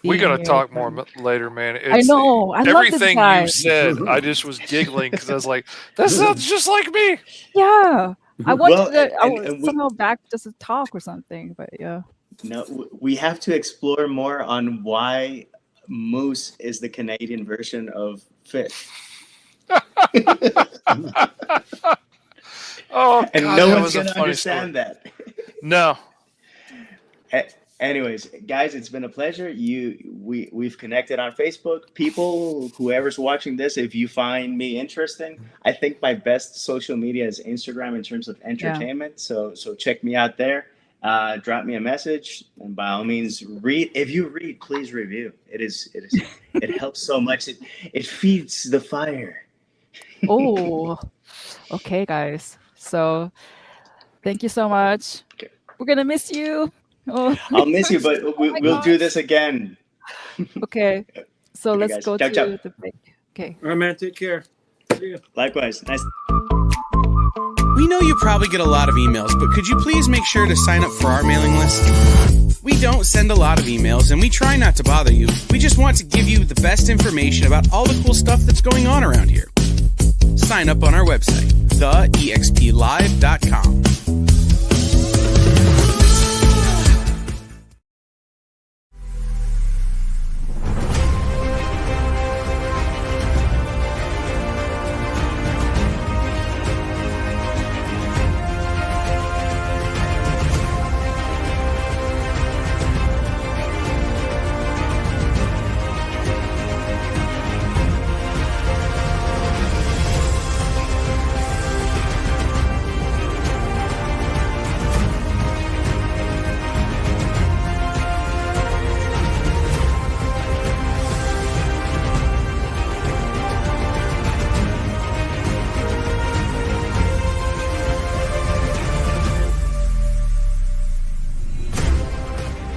S6: we got to talk more later, man.
S3: I know. I love this guy.
S6: Everything you said, I just was giggling because I was like, that sounds just like me.
S3: Yeah. I wanted to somehow back just to talk or something, but yeah.
S7: No, we have to explore more on why moose is the Canadian version of fish.
S6: Oh,
S7: and
S6: God,
S7: no one's going to understand that.
S6: No.
S7: Anyways, guys, it's been a pleasure. We've connected on Facebook. People, whoever's watching this, if you find me interesting, I think my best social media is Instagram in terms of entertainment. Yeah. So check me out there. Drop me a message, and by all means, read. If you read, please review. It helps so much. It feeds the fire.
S3: Oh, okay, guys. So thank you so much. Okay. We're gonna miss you.
S7: Oh. I'll miss you, but we'll do this again.
S3: Okay. So let's go to the break. Okay.
S4: All right, man. Take care. See you.
S7: Likewise. Nice.
S8: We know you probably get a lot of emails, but could you please make sure to sign up for our mailing list? We don't send a lot of emails, and we try not to bother you. We just want to give you the best information about all the cool stuff that's going on around here. Sign up on our website, theexplive.com.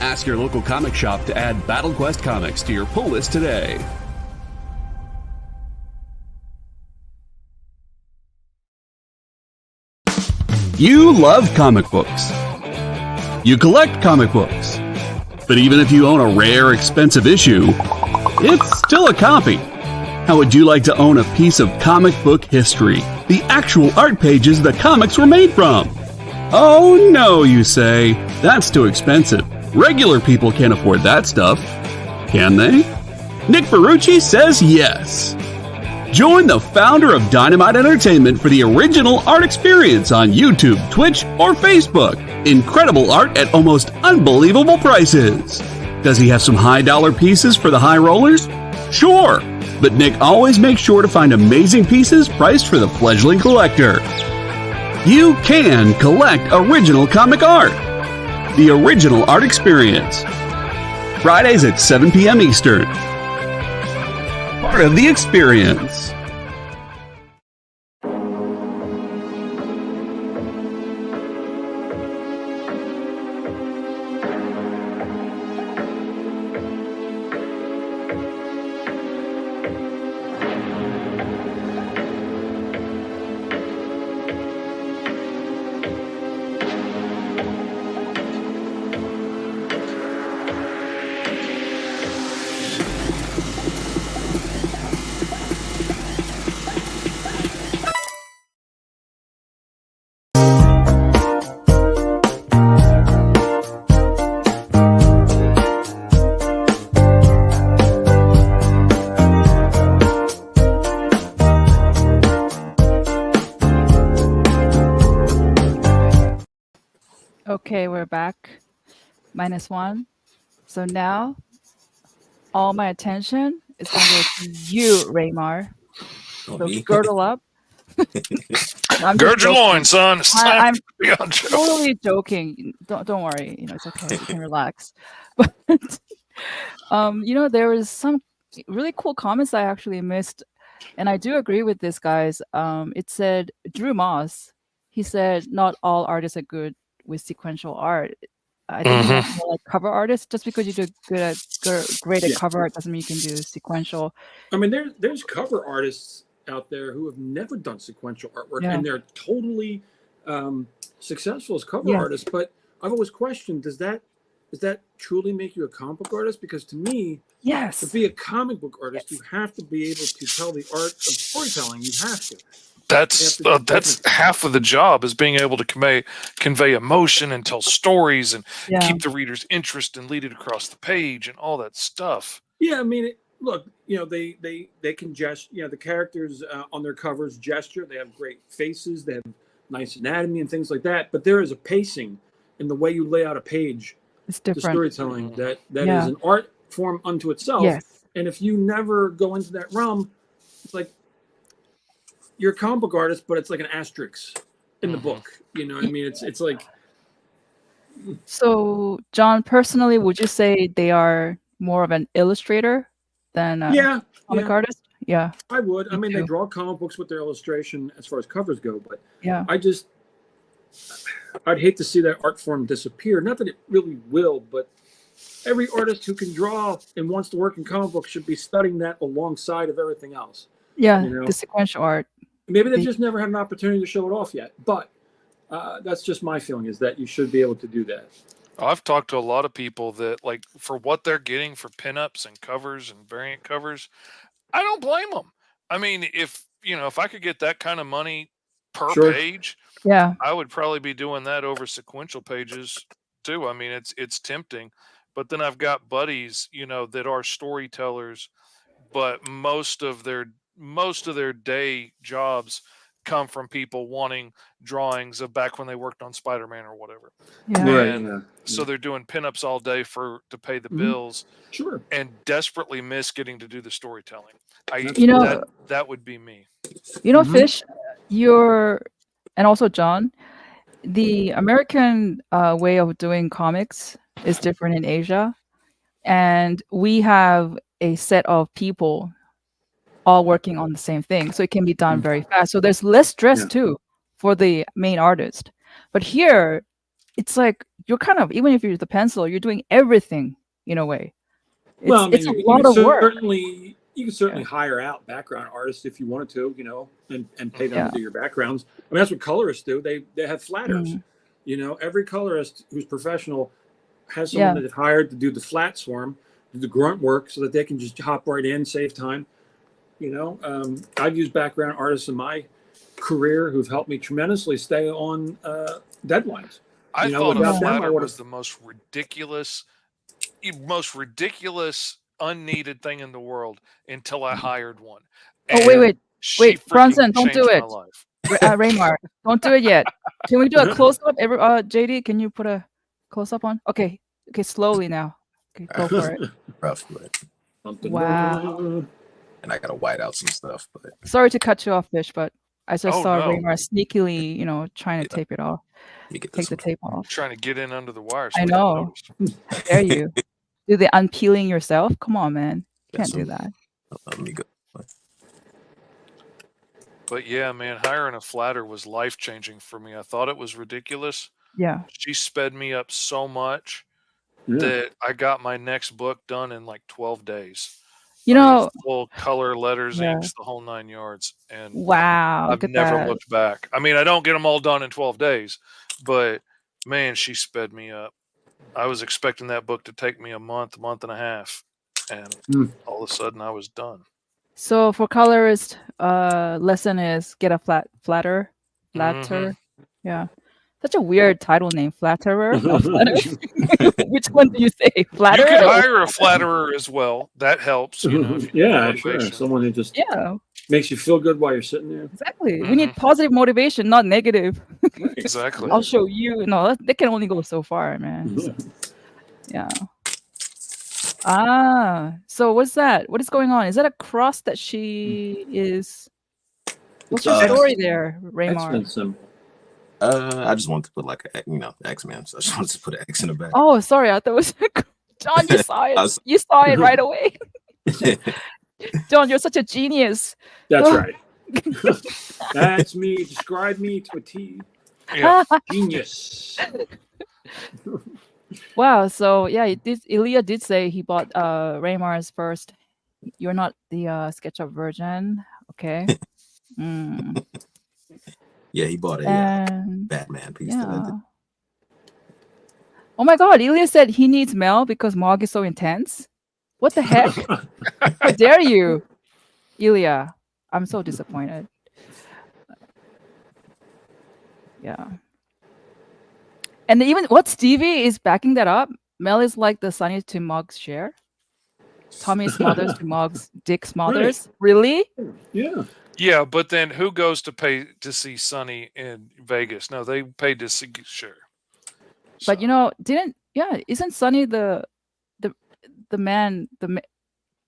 S2: Ask your local comic shop to add Battle Quest comics to your pull list today. You love comic books. You collect comic books. But even if you own a rare, expensive issue, it's still a copy. How would you like to own a piece of comic book history? The actual art pages the comics were made from? Oh no, you say. That's too expensive. Regular people can't afford that stuff. Can they? Nick Ferrucci says yes. Join the founder of Dynamite Entertainment for the original art experience on YouTube, Twitch, or Facebook. Incredible art at almost unbelievable prices. Does he have some high-dollar pieces for the high rollers? Sure, but Nick always makes sure to find amazing pieces priced for the fledgling collector. You can collect original comic art. The original art experience. Fridays at 7 p.m. Eastern. Part of the experience.
S3: Okay, we're back. -1. So now, all my attention is going to go to you, Raymar. So girdle up. No,
S6: gird your loins, son. It's time
S3: I'm
S6: to be on show.
S3: totally joking. Don't worry. It's okay. You can relax. But there was some really cool comments I actually missed, and I do agree with this, guys. It said Drew Moss. He said not all artists are good with sequential art. I think he meant more like cover artists. Just because you do great at cover art doesn't mean you can do sequential.
S4: I mean, there's cover artists out there who have never done sequential artwork, and they're totally successful as cover artists. But I've always questioned: does that truly make you a comic book artist? Because to me, to be a comic book artist, you have to be able to tell the art of storytelling. You have to.
S6: That's half of the job, is being able to convey emotion and tell stories and keep the reader's interest and lead it across the page and all that stuff.
S4: Yeah, I mean, look, they can gesture. The characters on their covers gesture. They have great faces. They have nice anatomy and things like that. But there is a pacing in the way you lay out a page.
S3: It's different.
S4: The storytelling that is an art form unto itself.
S3: Yes.
S4: And if you never go into that realm, it's like you're a comic book artist, but it's like an asterisk in the book. You know what I mean? It's like.
S3: So, John, personally, would you say they are more of an illustrator than a comic artist? Yeah,
S4: I would. I mean, they draw comic books with their illustration as far as covers go, but I'd hate to see that art form disappear. Not that it really will, but every artist who can draw and wants to work in comic books should be studying that alongside of everything else.
S3: Yeah, the sequential art.
S4: Maybe they've just never had an opportunity to show it off yet, but that's just my feeling, is that you should be able to do that.
S6: I've talked to a lot of people that, like, for what they're getting for pinups and covers and variant covers, I don't blame them. I mean, if I could get that kind of money per page, I would probably be doing that over sequential pages too. I mean, it's tempting, but then I've got buddies, that are storytellers, but most of their day jobs come from people wanting drawings of back when they worked on Spider-Man or whatever. So they're doing pinups all day to pay the bills.
S4: Sure.
S6: And desperately miss getting to do the storytelling. That would be me.
S3: Fish, and also John, the American way of doing comics is different in Asia, and we have a set of people all working on the same thing, so it can be done very fast. So there's less stress too for the main artist. But here, it's like you're kind of, even if you're the pencil, you're doing everything in a way. It's a lot of work.
S4: You can certainly hire out background artists if you wanted to, and pay them to do your backgrounds. I mean, that's what colorists do. They have flatters. Every colorist who's professional has someone that they've hired to do the flats for them, do the grunt work, so that they can just hop right in, save time. I've used background artists in my career who've helped me tremendously stay on deadlines.
S6: I thought a flatter was the most ridiculous, unneeded thing in the world until I hired one.
S3: And wait, Brunson, don't do it. Raymar, don't do it yet. Can we do a close up? JD, can you put a close up on? Okay, slowly now. Okay, go for it.
S5: Rough, but
S3: wow.
S5: And I gotta white out some stuff, but
S3: sorry to cut you off, Fish, but I just saw Raymar sneakily, trying to tape it off. Take the tape off.
S6: Trying to get in under the wires.
S3: I know. Dare you? Do the unpeeling yourself? Come on, man. Can't do that.
S5: Let me go.
S6: But yeah, man, hiring a flatter was life-changing for me. I thought it was ridiculous.
S3: Yeah.
S6: She sped me up so much that I got my next book done in like 12 days. Full color, letters, inks, the whole 9 yards. And
S3: wow,
S6: I've never looked back. I mean, I don't get them all done in 12 days, but man, she sped me up. I was expecting that book to take me a month and a half, and all of a sudden I was done.
S3: So for colorist, lesson is get a flatter. Yeah. Such a weird title name, flatterer. Which one do you say, flatterer?
S6: You can hire a flatterer as well. That helps.
S4: Sure. Someone who just makes you feel good while you're sitting there.
S3: Exactly. We need positive motivation, not negative.
S6: Exactly.
S3: I'll show you. No, they can only go so far, man. So, yeah. So what's that? What is going on? Is that a cross that she is? What's your story there, Raymar?
S4: X-Men symbol.
S5: I just wanted to put like a, X-Men. So I just wanted to put an X in the back.
S3: Oh, sorry. I thought it was John. You saw it. You saw it right away. John, you're such a genius.
S4: That's right. That's me. Describe me to a T.
S6: Yeah.
S4: Genius.
S3: Wow. So yeah, Ilya did say he bought Raymar's first. You're not the SketchUp version, okay?
S5: Yeah, he bought a Batman piece.
S3: Yeah. Oh my God! Ilya said he needs Mel because Mog is so intense. What the heck? How dare you, Ilya? I'm so disappointed. Yeah. And even Stevie is backing that up. Mel is like the Sunny to Mog's Cher. Tommy Smothers to Mog's Dick Smothers. Right. Really?
S4: Yeah.
S6: Yeah, but then who goes to pay to see Sunny in Vegas? No, they paid to see Cher.
S3: So. But isn't Sunny the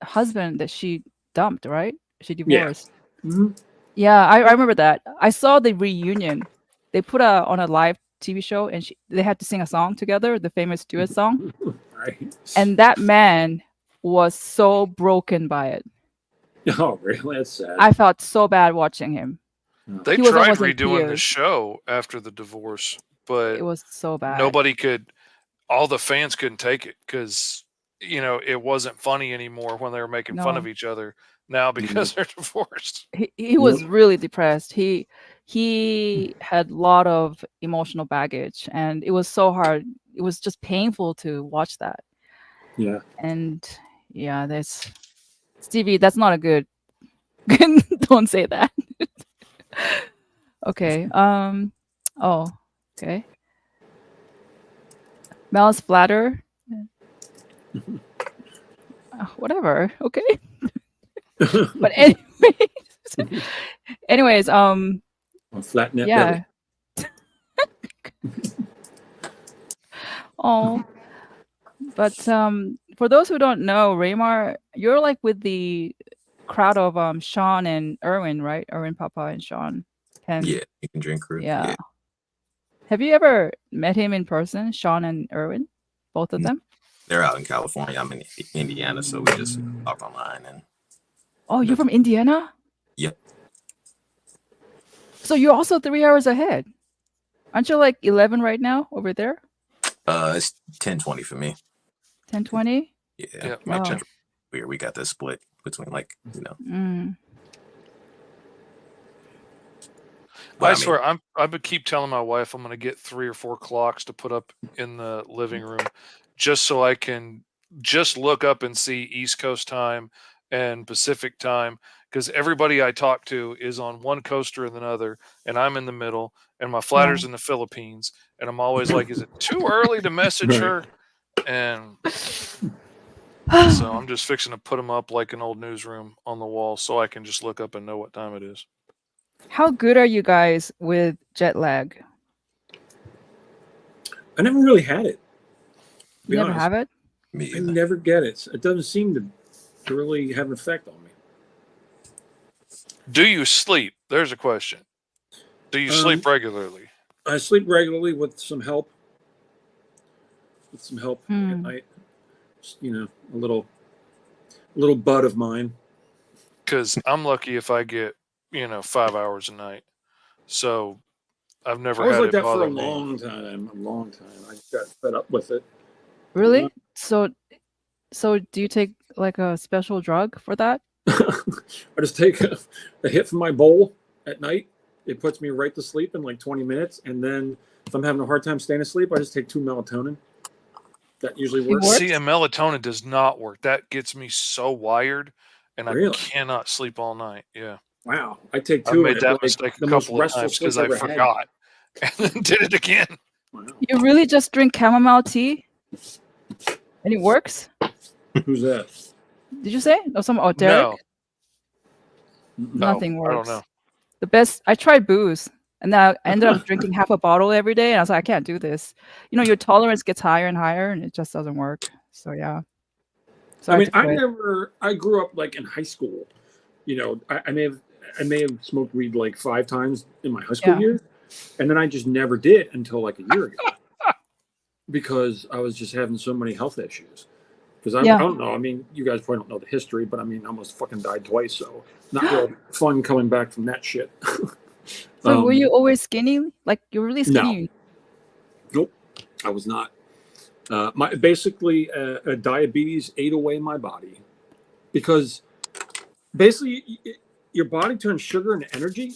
S3: husband that she dumped, right? She divorced.
S4: Yeah. Mm-hmm.
S3: Yeah, I remember that. I saw the reunion. They put on a live TV show, and they had to sing a song together, the famous duet song.
S4: Right.
S3: And that man was so broken by it.
S4: Oh, really? That's sad.
S3: I felt so bad watching him.
S6: They tried redoing the show after the divorce, but
S3: it was so bad.
S6: All the fans couldn't take it because, it wasn't funny anymore when they were making fun of each other now because they're divorced.
S3: He was really depressed. He had a lot of emotional baggage, and it was so hard. It was just painful to watch that.
S4: Yeah.
S3: And yeah, Stevie, that's not a good. Don't say that. Okay. Oh, okay. Mel's flatter. Whatever. Okay. But anyways,
S4: flat net.
S3: Yeah. Oh. But for those who don't know, Raymar, you're like with the crowd of Sean and Erwin, right? Erwin Papa and Sean.
S5: Yeah, you can drink crew.
S3: Yeah. Have you ever met him in person, Sean and Erwin? Both of them?
S5: They're out in California. I'm in Indiana, so we just talk online. And
S3: oh, you're from Indiana?
S5: Yep.
S3: So you're also 3 hours ahead. Aren't you like 11 right now over there?
S5: It's 10:20 for me.
S3: 10:20?
S5: Yeah.
S3: Wow.
S5: We got this split between
S6: I swear, I would keep telling my wife I'm going to get 3 or 4 clocks to put up in the living room, just so I can just look up and see East Coast time and Pacific time, because everybody I talk to is on one coast or another, and I'm in the middle, and my flatter's in the Philippines, and I'm always like, is it too early to message her? And so I'm just fixing to put them up like an old newsroom on the wall so I can just look up and know what time it is.
S3: How good are you guys with jet lag?
S4: I never really had it.
S3: You never have it?
S5: Me
S4: I never get it. It doesn't seem to really have an effect on me.
S6: Do you sleep? There's a question. Do you sleep regularly?
S4: I sleep regularly with some help. At night. Just, a little bud of mine.
S6: Because I'm lucky if I get 5 hours a night. So I've never had
S4: like
S6: it
S4: that for a
S6: me.
S4: long time. I got fed up with it.
S3: Really? So do you take like a special drug for that?
S4: I just take a hit from my bowl at night. It puts me right to sleep in like 20 minutes. And then if I'm having a hard time staying asleep, I just take 2 melatonin. That usually works.
S6: See, a melatonin does not work. That gets me so wired, and I cannot sleep all night. Yeah.
S4: Wow. I take 2.
S6: I made that mistake a couple of times because I forgot and then did it again.
S4: Wow.
S3: You really just drink chamomile tea? And it works?
S4: Who's that?
S3: Did you say? Oh, Derek?
S6: No.
S3: Nothing works.
S6: I don't know.
S3: The best, I tried booze. And then I ended up drinking half a bottle every day, and I was like, I can't do this. You know, your tolerance gets higher and higher, and it just doesn't work. So yeah. So
S4: I mean,
S3: had to quit.
S4: I grew up like in high school. You know, I may have smoked weed like 5 times in my high school years, and then I just never did until like a year ago, because I was just having so many health issues. Because I don't know. I mean, you guys probably don't know the history, but I mean, I almost fucking died twice, so not real fun coming back from that shit.
S3: So were you always skinny? Like you're really skinny?
S4: No. Nope, I was not. My basically diabetes ate away my body, because basically your body turns sugar into energy,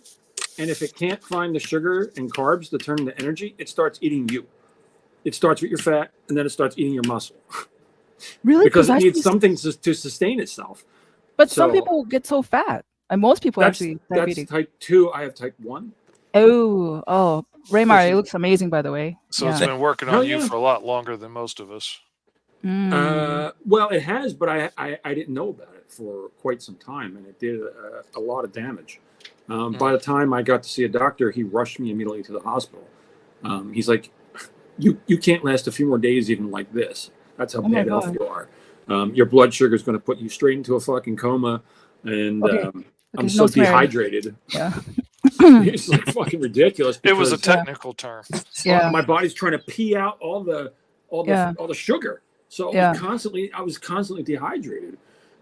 S4: and if it can't find the sugar and carbs to turn into energy, it starts eating you. It starts with your fat, and then it starts eating your muscle.
S3: Really?
S4: Because it needs something to sustain itself.
S3: But some people get so fat, and most people actually diabetes.
S4: That's type 2. I have type 1.
S3: Oh, Raymar, it looks amazing, by the way.
S6: So it's been working on you for a lot longer than most of us.
S4: Well, it has, but I didn't know about it for quite some time, and it did a lot of damage. By the time I got to see a doctor, he rushed me immediately to the hospital. He's like, you can't last a few more days even like this. That's how bad health you are. Your blood sugar is going to put you straight into a fucking coma, and I'm so dehydrated.
S3: Yeah.
S4: It's like fucking ridiculous.
S6: It was a technical term.
S3: Yeah.
S4: My body's trying to pee out all the sugar. So I was constantly dehydrated.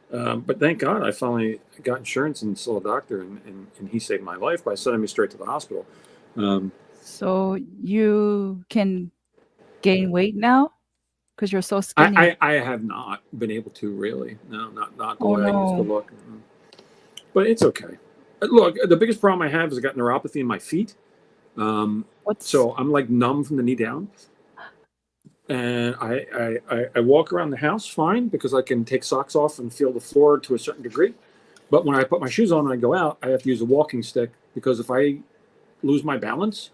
S4: But thank God I finally got insurance and saw a doctor, and he saved my life by sending me straight to the hospital.
S3: So you can gain weight now because you're so skinny?
S4: I have not been able to, really. No, not the way I used to look. But it's okay. Look, the biggest problem I have is I got neuropathy in my feet. So I'm like numb from the knee down. And I walk around the house fine because I can take socks off and feel the floor to a certain degree. But when I put my shoes on and I go out, I have to use a walking stick, because if I lose my balance,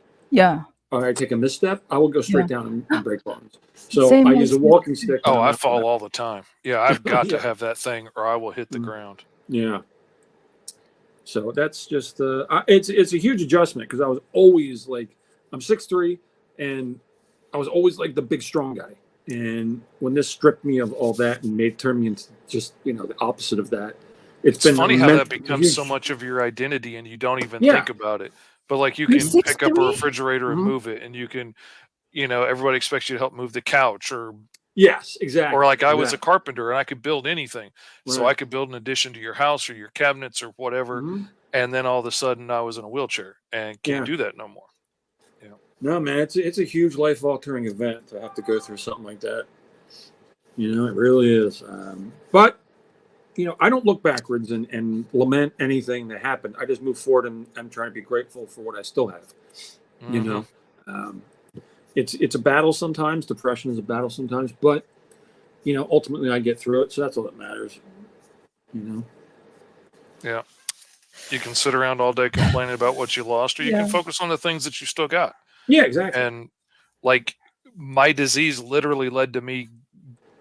S4: or I take a misstep, I will go straight down and break bones. So I use a walking stick.
S6: Oh, I fall all the time. Yeah, I've got to have that thing, or I will hit the ground.
S4: Yeah. So that's just it's a huge adjustment, because I was always like, I'm 6'3", and I was always like the big strong guy. And when this stripped me of all that and turned me into just the opposite of that, it's been
S6: funny how that becomes so much of your identity, and you don't even think about it. But like, you can pick up a refrigerator and move it, and you can, everybody expects you to help move the couch, or
S4: yes, exactly.
S6: Or like I was a carpenter and I could build anything, so I could build an addition to your house or your cabinets or whatever. And then all of a sudden I was in a wheelchair and can't do that no more. Yeah.
S4: No, man, it's a huge life altering event to have to go through something like that. It really is. But I don't look backwards and lament anything that happened. I just move forward, and I'm trying to be grateful for what I still have. It's a battle sometimes. Depression is a battle sometimes, but ultimately I get through it. So that's all that matters.
S6: Yeah. You can sit around all day complaining about what you lost, or you can focus on the things that you still got.
S4: Yeah, exactly.
S6: And like, my disease literally led to me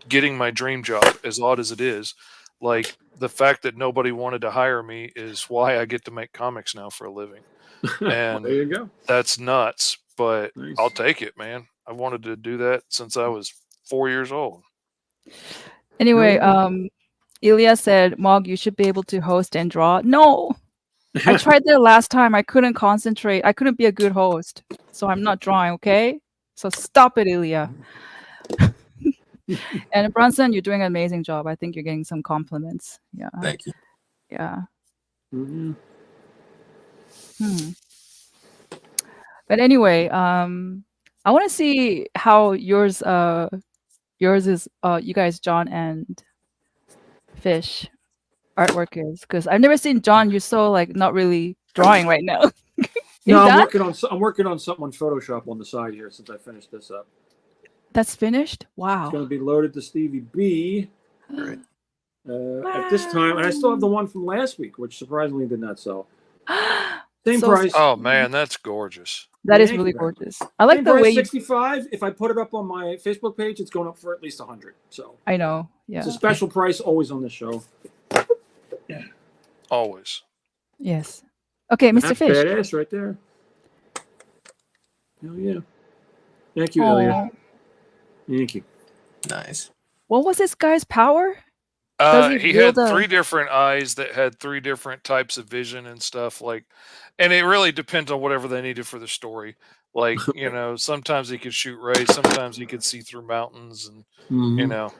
S6: getting my dream job, as odd as it is. Like, the fact that nobody wanted to hire me is why I get to make comics now for a living. And
S4: there you go.
S6: That's nuts, but I'll take it, man. I wanted to do that since I was 4 years old.
S3: Anyway, Ilya said, Mog, you should be able to host and draw. No, I tried that last time. I couldn't concentrate. I couldn't be a good host. So I'm not drawing, okay? So stop it, Ilya. And Brunson, you're doing an amazing job. I think you're getting some compliments. Yeah.
S5: Thank you.
S3: Yeah. But anyway, I want to see how yours is, you guys, John and Fish, artwork is, because I've never seen John. You're so like not really drawing right now.
S4: No, I'm working on something on Photoshop on the side here since I finished this up.
S3: That's finished? Wow.
S4: It's going to be loaded to Stevie B at this time, and I still have the one from last week, which surprisingly did not sell. Same price.
S6: Oh man, that's gorgeous.
S3: That is really gorgeous. I like the way
S4: 65. If I put it up on my Facebook page, it's going up for at least 100. So
S3: I know. Yeah.
S4: It's a special price always on this show.
S6: Always.
S3: Yes. Okay, Mr. Fish.
S4: Badass right there. Oh yeah. Thank you, Ilya. Thank you.
S5: Nice.
S3: What was this guy's power?
S6: He had 3 different eyes that had 3 different types of vision and stuff, like, and it really depends on whatever they needed for the story. Like, you know, sometimes he could shoot rays, sometimes he could see through mountains, and you know,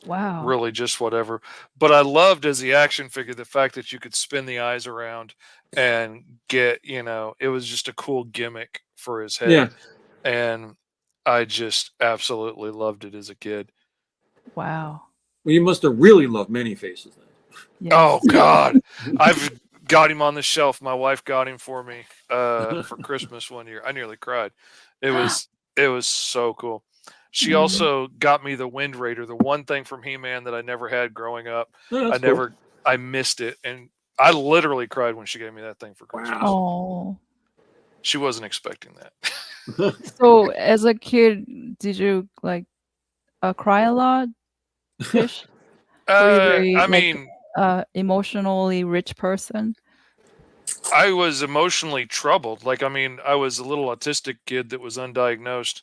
S3: wow,
S6: really just whatever. But I loved as the action figure the fact that you could spin the eyes around and get, you know, it was just a cool gimmick for his head.
S4: Yeah.
S6: And I just absolutely loved it as a kid.
S3: Wow.
S4: Well, you must have really loved Many Faces then.
S3: Yes.
S6: Oh God, I've got him on the shelf. My wife got him for me for Christmas one year. I nearly cried. It was so cool. She also got me the Wind Raider, the one thing from He-Man that I never had growing up.
S4: Oh,
S6: I missed it, and I literally cried when she gave me that thing for Christmas.
S3: Oh.
S6: She wasn't expecting that.
S3: So, as a kid, did you like cry a lot? Fish? Were you very, emotionally rich person?
S6: I was emotionally troubled. Like, I mean, I was a little autistic kid that was undiagnosed.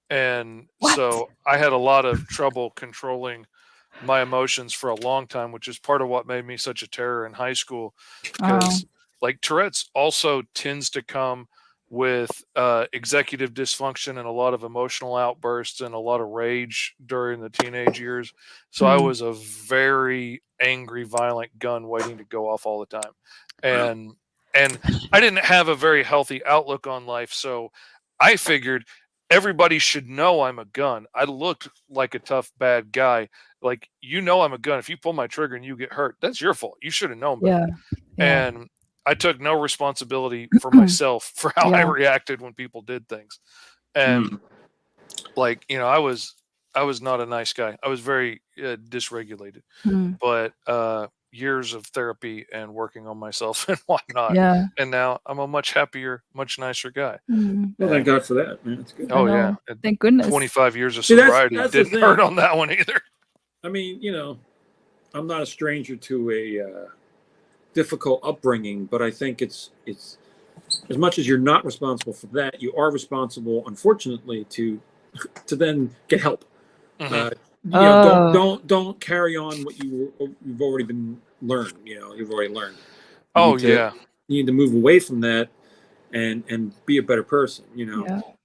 S6: And so I had a lot of trouble controlling my emotions for a long time, which is part of what made me such a terror in high school. Because like Tourette's also tends to come with executive dysfunction and a lot of emotional outbursts and a lot of rage during the teenage years. So I was a very angry, violent gun waiting to go off all the time. And I didn't have a very healthy outlook on life. So I figured everybody should know I'm a gun. I looked like a tough, bad guy. Like, you know, I'm a gun. If you pull my trigger and you get hurt, that's your fault. You should have known better.
S3: Yeah.
S6: And I took no responsibility for myself for how I reacted when people did things. And like, you know, I was not a nice guy. I was very dysregulated, but years of therapy and working on myself and whatnot.
S3: Yeah.
S6: And now I'm a much happier, much nicer guy.
S4: Well, thank God for that, man. That's good.
S6: Oh yeah.
S3: Thank goodness.
S6: 25 years of sobriety didn't hurt on that one either.
S4: I mean, you know, I'm not a stranger to a difficult upbringing, but I think it's as much as you're not responsible for that, you are responsible, unfortunately, to then get help. You know, don't carry on what you've already been learned. You know, you've already learned. You need to move away from that and be a better person. You know,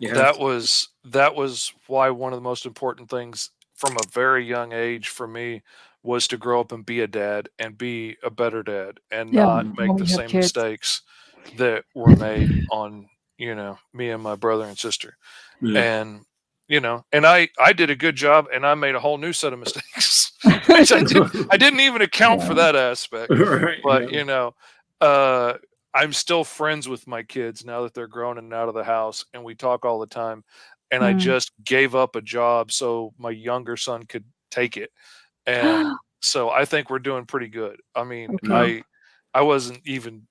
S6: that was why one of the most important things from a very young age for me was to grow up and be a dad and be a better dad and not make the same mistakes that were made on, you know, me and my brother and sister. And, you know, and I did a good job and I made a whole new set of mistakes, which I didn't even account for that aspect. But, you know, I'm still friends with my kids now that they're grown and out of the house, and we talk all the time. And I just gave up a job so my younger son could take it. And so I think we're doing pretty good. I mean, I wasn't even,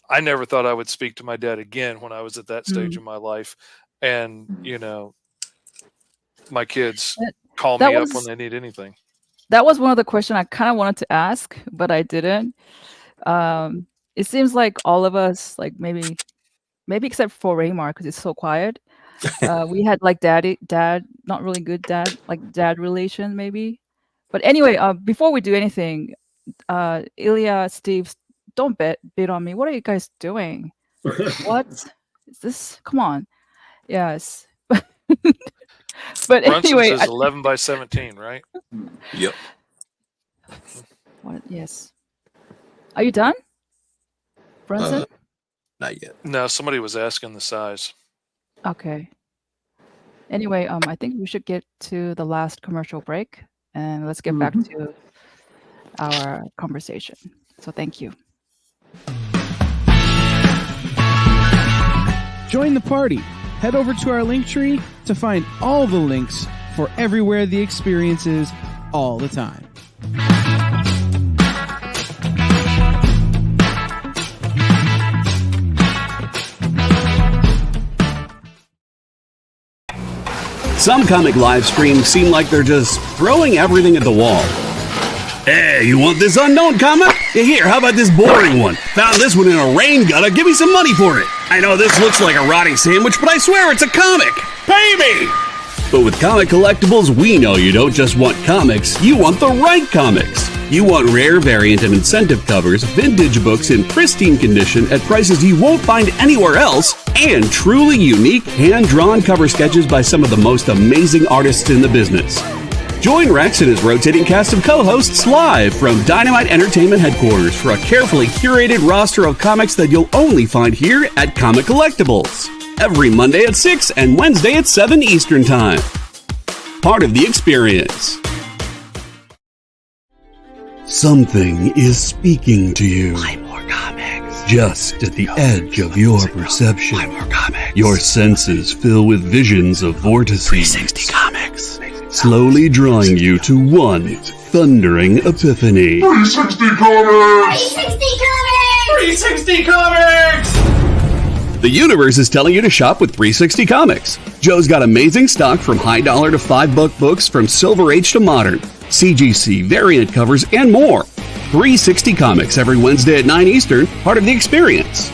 S6: I never thought I would speak to my dad again when I was at that stage of my life. And, you know, my kids call me up when they need anything.
S3: That was one of the questions I kind of wanted to ask, but I didn't. It seems like all of us, like maybe except for Raymar, because it's so quiet. We had like dad, not really good dad, like dad relation maybe. But anyway, before we do anything, Ilya, Steve, don't bet on me. What are you guys doing? What is this? Come on. Yes. But
S6: Brunson's
S3: anyway,
S6: is 11 by 17, right?
S5: Yep.
S3: What? Yes. Are you done, Brunson?
S5: Not yet.
S6: No, somebody was asking the size.
S3: Okay. Anyway, I think we should get to the last commercial break, and let's get back to our conversation. So thank you.
S8: Join the party. Head over to our link tree to find all the links for everywhere the experience is all the time.
S2: Some comic live streams seem like they're just throwing everything at the wall. Hey, you want this unknown comic? Here, how about this boring one? Found this one in a rain gutter. Give me some money for it. I know this looks like a rotting sandwich, but I swear it's a comic! Pay me! But with Comic Collectibles, we know you don't just want comics, you want the right comics. You want rare variant and incentive covers, vintage books in pristine condition at prices you won't find anywhere else, and truly unique hand-drawn cover sketches by some of the most amazing artists in the business. Join Rex and his rotating cast of co-hosts live from Dynamite Entertainment headquarters for a carefully curated roster of comics that you'll only find here at Comic Collectibles. Every Monday at 6 and Wednesday at 7 Eastern Time. Part of the experience. Something is speaking to you.
S8: Play more comics.
S2: Just at the edge of your perception.
S8: Play more comics.
S2: Your senses fill with visions of vortices.
S8: 360 comics.
S2: Slowly drawing you to one thundering epiphany.
S9: 360 comics! 360 comics!
S2: The universe is telling you to shop with 360 Comics. Joe's got amazing stock from high dollar to $5 books from Silver Age to modern, CGC, variant covers, and more. 360 Comics every Wednesday at 9 Eastern, part of the experience.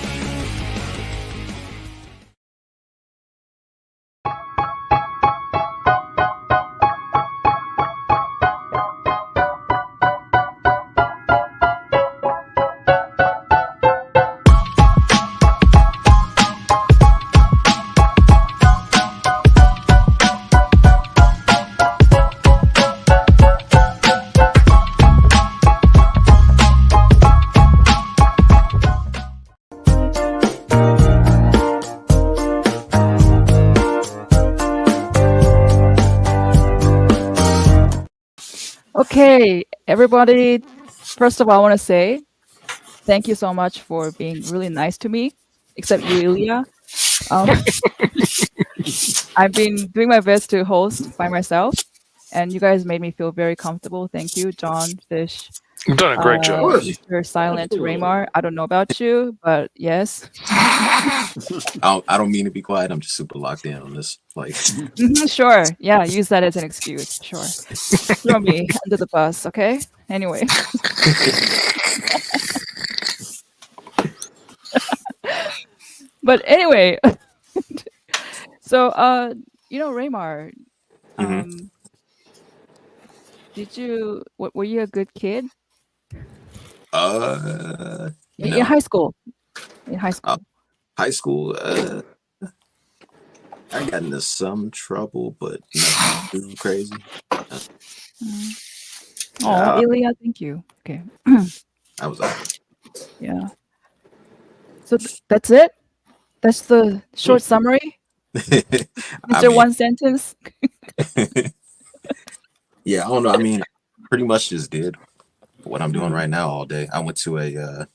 S3: Okay, everybody, first of all, I want to say thank you so much for being really nice to me, except you, Ilya. I've been doing my best to host by myself, and you guys made me feel very comfortable. Thank you, John, Fish.
S6: You've done a great job.
S3: Mr. Silent Raymar. I don't know about you, but yes.
S5: I don't mean to be quiet. I'm just super locked in on this. Like,
S3: Sure. Yeah, use that as an excuse. Sure. Throw me under the bus, okay? Anyway. But anyway, so Raymar, did you were you a good kid? In high school. In high school.
S5: High school, I got into some trouble, but nothing too crazy.
S3: Oh, Ilya, thank you. Okay.
S5: I was out.
S3: Yeah. So that's it? That's the short summary? Is there one sentence?
S5: Yeah, I don't know. I mean, I pretty much just did what I'm doing right now all day. I went to a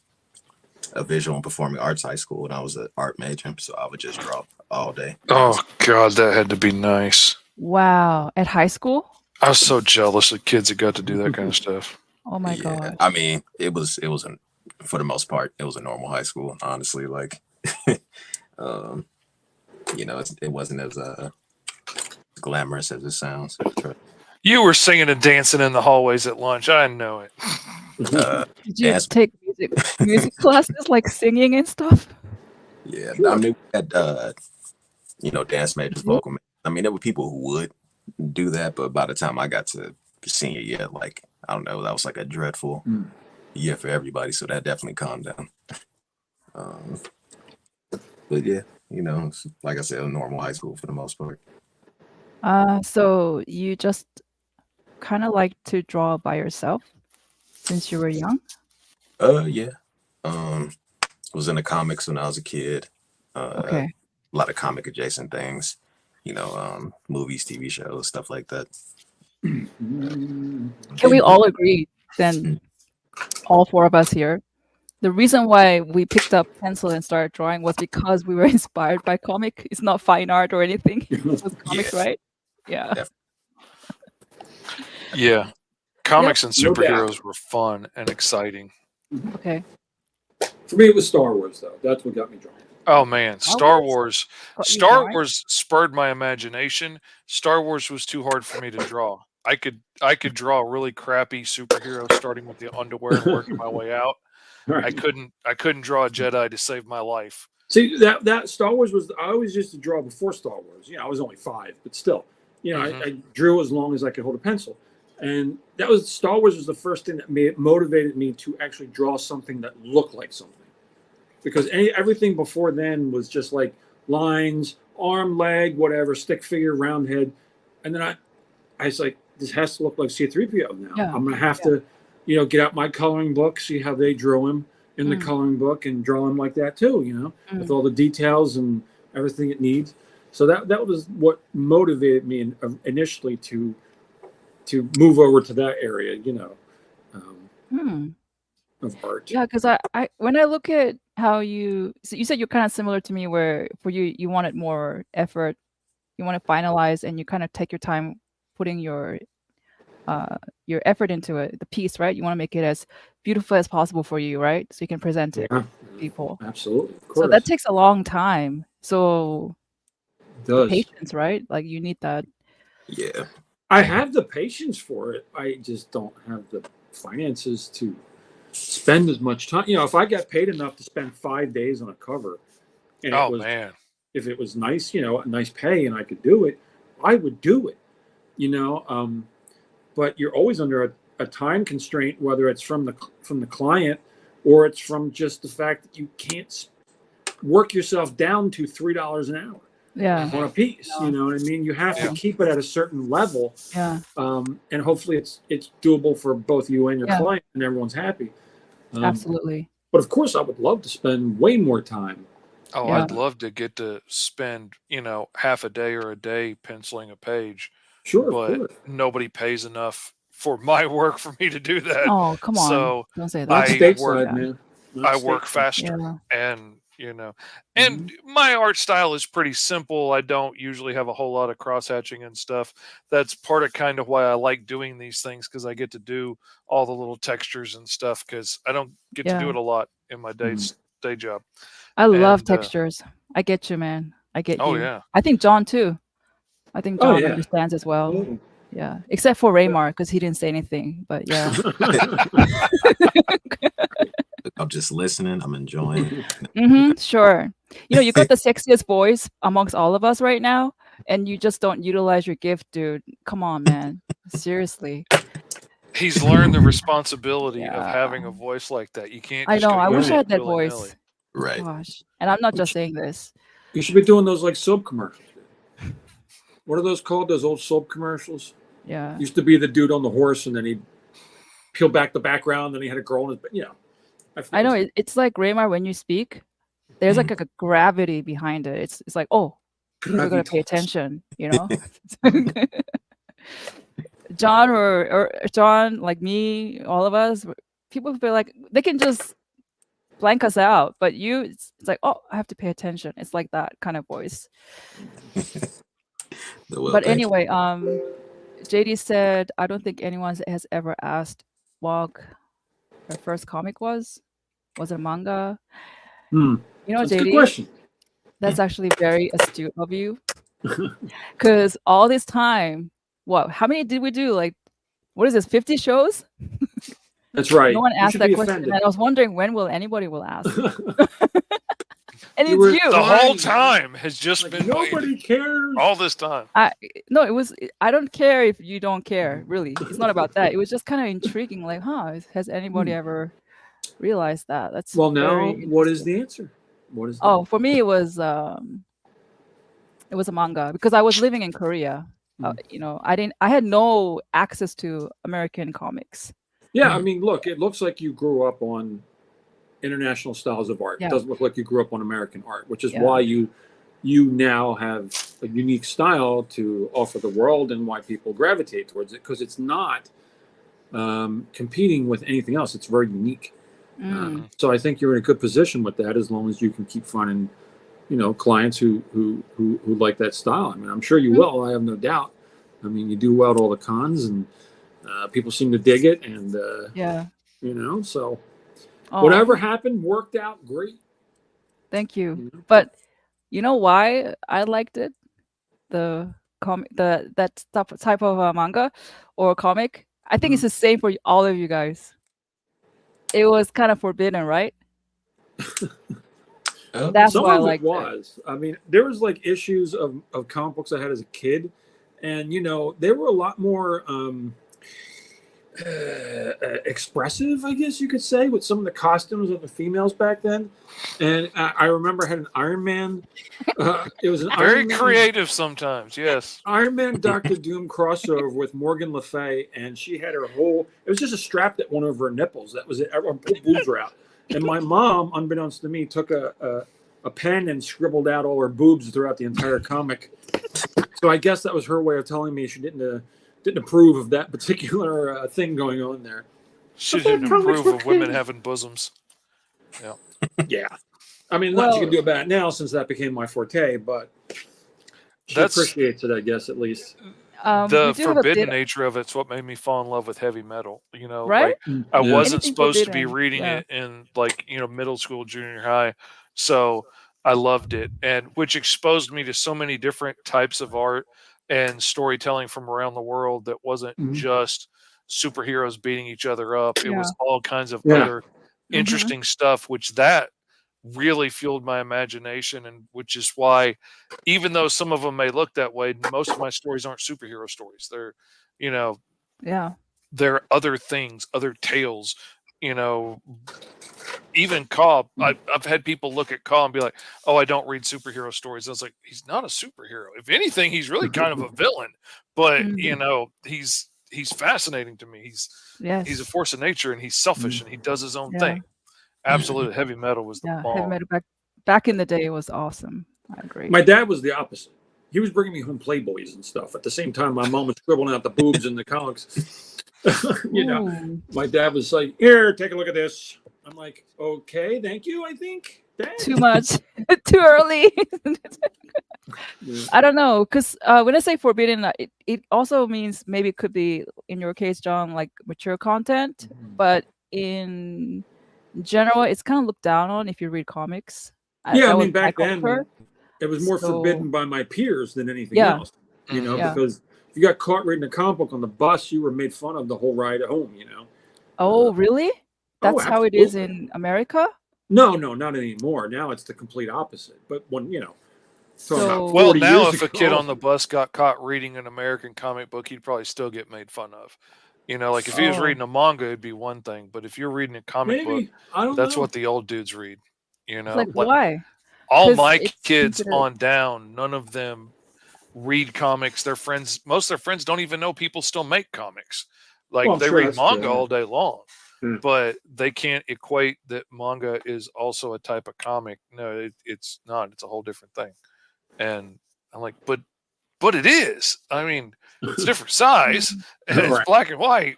S5: visual and performing arts high school, and I was an art major, so I would just draw all day.
S6: Oh God, that had to be nice.
S3: Wow, at high school?
S6: I was so jealous of kids that got to do that kind of stuff.
S3: Oh my God.
S5: I mean, it was for the most part, it was a normal high school, honestly. Like, it wasn't as glamorous as it sounds.
S6: You were singing and dancing in the hallways at lunch. I know it.
S3: Did you take music classes, like singing and stuff?
S5: Yeah, I mean, we had dance majors, vocal majors. I mean, there were people who would do that, but by the time I got to senior year, like, I don't know, that was like a dreadful year for everybody. So that definitely calmed down. But yeah, it's, like I said, a normal high school for the most part.
S3: So you just kind of like to draw by yourself since you were young?
S5: Yeah. Was into comics when I was a kid.
S3: Okay.
S5: A lot of comic adjacent things, movies, TV shows, stuff like that.
S3: Can we all agree then, all four of us here, the reason why we picked up pencil and started drawing was because we were inspired by comic. It's not fine art or anything. It was comics, right? Yeah.
S6: Yeah. Comics and superheroes were fun and exciting.
S3: Okay.
S4: For me, it was Star Wars, though. That's what got me drawing.
S6: Oh man, Star Wars spurred my imagination. Star Wars was too hard for me to draw. I could draw a really crappy superhero starting with the underwear and working my way out. I couldn't draw a Jedi to save my life.
S4: See, that Star Wars was, I always used to draw before Star Wars. I was only 5, but still, I drew as long as I could hold a pencil. And that was, Star Wars was the first thing that motivated me to actually draw something that looked like something. Because everything before then was just like lines, arm, leg, whatever, stick figure, round head. And then I was like, this has to look like C-3PO now.
S3: Yeah.
S4: I'm going to have to, get out my coloring book, see how they drew him in the coloring book, and draw him like that too, with all the details and everything it needs. So that was what motivated me initially to move over to that area, of art.
S3: Yeah, because I when I look at how you said you're kind of similar to me, where for you wanted more effort, you want to finalize, and you kind of take your time putting your effort into it, the piece, right? You want to make it as beautiful as possible for you, right? So you can present it to people.
S4: Absolutely, of course.
S3: So that takes a long time. So
S4: it does.
S3: Patience, right? Like you need that.
S5: Yeah.
S4: I have the patience for it. I just don't have the finances to spend as much time. If I got paid enough to spend 5 days on a cover, and if it was nice, a nice pay, and I could do it, I would do it. But you're always under a time constraint, whether it's from the client or it's from just the fact that you can't work yourself down to $3 an hour.
S3: Yeah.
S4: On a piece, you know what I mean? You have to keep it at a certain level.
S3: Yeah.
S4: And hopefully it's doable for both you and your client, and everyone's happy.
S3: Absolutely.
S4: But of course, I would love to spend way more time.
S6: Oh, I'd love to get to spend, half a day or a day penciling a page.
S4: Sure,
S6: but nobody pays enough for my work for me to do that.
S3: Oh, come on!
S6: So
S3: don't say that.
S4: I
S6: work faster, and and my art style is pretty simple. I don't usually have a whole lot of cross hatching and stuff. That's part of kind of why I like doing these things, because I get to do all the little textures and stuff, because I don't get to do it a lot in my day job.
S3: I love textures. I get you, man. I get you.
S6: Yeah.
S3: I think John too. I think John understands as well.
S4: Oh.
S3: Yeah, except for Raymar, because he didn't say anything. But yeah.
S5: I'm just listening. I'm enjoying.
S3: Sure. You got the sexiest voice amongst all of us right now, and you just don't utilize your gift, dude. Come on, man. Seriously.
S6: He's learned the responsibility of having a voice like that. You can't.
S3: I know. I wish I had that voice.
S5: Right.
S3: Gosh. And I'm not just saying this.
S4: You should be doing those like soap commercials. What are those called? Those old soap commercials?
S3: Yeah.
S4: Used to be the dude on the horse, and then he'd peel back the background, and he had a girl in his.
S3: I know. It's like, Raymar, when you speak, there's like a gravity behind it. It's like, oh, we're gonna pay attention, John or John, like me, all of us, people feel like they can just blank us out, but it's like, oh, I have to pay attention. It's like that kind of voice. But anyway, JD said, I don't think anyone has ever asked Mog her first comic was it a manga?
S4: That's
S3: JD,
S4: a good question.
S3: That's actually very astute of you, because all this time, how many did we do? Like, what is this, 50 shows?
S4: That's right.
S3: No one asked that question, and I was wondering when anybody will ask. And it's you.
S6: The whole time has just been
S4: nobody cares.
S6: All this time.
S3: No, it was. I don't care if you don't care. Really, it's not about that. It was just kind of intriguing. Like, has anybody ever realized that? That's
S4: now. What is the answer? What is?
S3: For me, it was a manga, because I was living in Korea. I had no access to American comics.
S4: Yeah, I mean, look, it looks like you grew up on international styles of art. It doesn't look like you grew up on American art, which is why you now have a unique style to offer the world, and why people gravitate towards it, because it's not competing with anything else. It's very unique. So I think you're in a good position with that, as long as you can keep finding, clients who like that style. I mean, I'm sure you will. I have no doubt. I mean, you do well at all the cons, and people seem to dig it, and so whatever happened worked out great.
S3: Thank you. But you know why I liked it? That type of manga or comic. I think it's the same for all of you guys. It was kind of forbidden, right? That's
S4: Some
S3: why I
S4: of it
S3: liked it.
S4: was. I mean, there was like issues of comic books I had as a kid, and they were a lot more expressive, I guess you could say, with some of the costumes of the females back then. And I remember I had an Iron Man. It was an
S6: very
S4: Iron Man,
S6: creative sometimes. Yes,
S4: Iron Man Doctor Doom crossover with Morgan Le Fay, and she had her whole. It was just a strap that went over her nipples. That was it. Her boobs were out. And my mom, unbeknownst to me, took a pen and scribbled out all her boobs throughout the entire comic. So I guess that was her way of telling me she didn't approve of that particular thing going on there.
S6: she didn't approve of women having bosoms. Yeah.
S4: Yeah. I mean, not she can do about it now since that became my forte, but she appreciates it, I guess, at least.
S6: The forbidden nature of it's what made me fall in love with heavy metal.
S3: Right?
S6: Like I wasn't supposed to be reading it in middle school, junior high. So I loved it, and which exposed me to so many different types of art and storytelling from around the world that wasn't just superheroes beating each other up. It was all kinds of other interesting stuff, which that really fueled my imagination, and which is why, even though some of them may look that way, most of my stories aren't superhero stories. They're, they're other things, other tales. Even Cobb, I've had people look at Cobb and be like, "Oh, I don't read superhero stories." I was like, "He's not a superhero. If anything, he's really kind of a villain." But he's fascinating to me. He's a force of nature, and he's selfish, and he does his own thing. Absolutely, heavy metal was the bomb.
S3: Heavy metal back in the day was awesome. I agree.
S4: My dad was the opposite. He was bringing me home Playboys and stuff. At the same time, my mom was scribbling out the boobs in the comics. My dad was like, "Here, take a look at this." I'm like, "Okay, thank you, I think." Dad?
S3: Too much. Too early. I don't know, because when I say forbidden, it also means maybe it could be, in your case, John, like mature content. But in general, it's kind of looked down on if you read comics.
S4: I mean, back then, it was more forbidden by my peers than anything else. Because if you got caught reading a comic book on the bus, you were made fun of the whole ride home.
S3: Oh, really? That's how it is in America?
S4: No, not anymore. Now it's the complete opposite. But when
S6: well, now if a kid on the bus got caught reading an American comic book, he'd probably still get made fun of. Like if he was reading a manga, it'd be one thing. But if you're reading a comic book, that's what the old dudes read.
S3: Like why?
S6: All my kids on down, none of them read comics. Their friends, most of their friends don't even know people still make comics. Like they read manga all day long. But they can't equate that manga is also a type of comic. No, it's not. It's a whole different thing. And I'm like, but it is. I mean, it's a different size and it's black and white,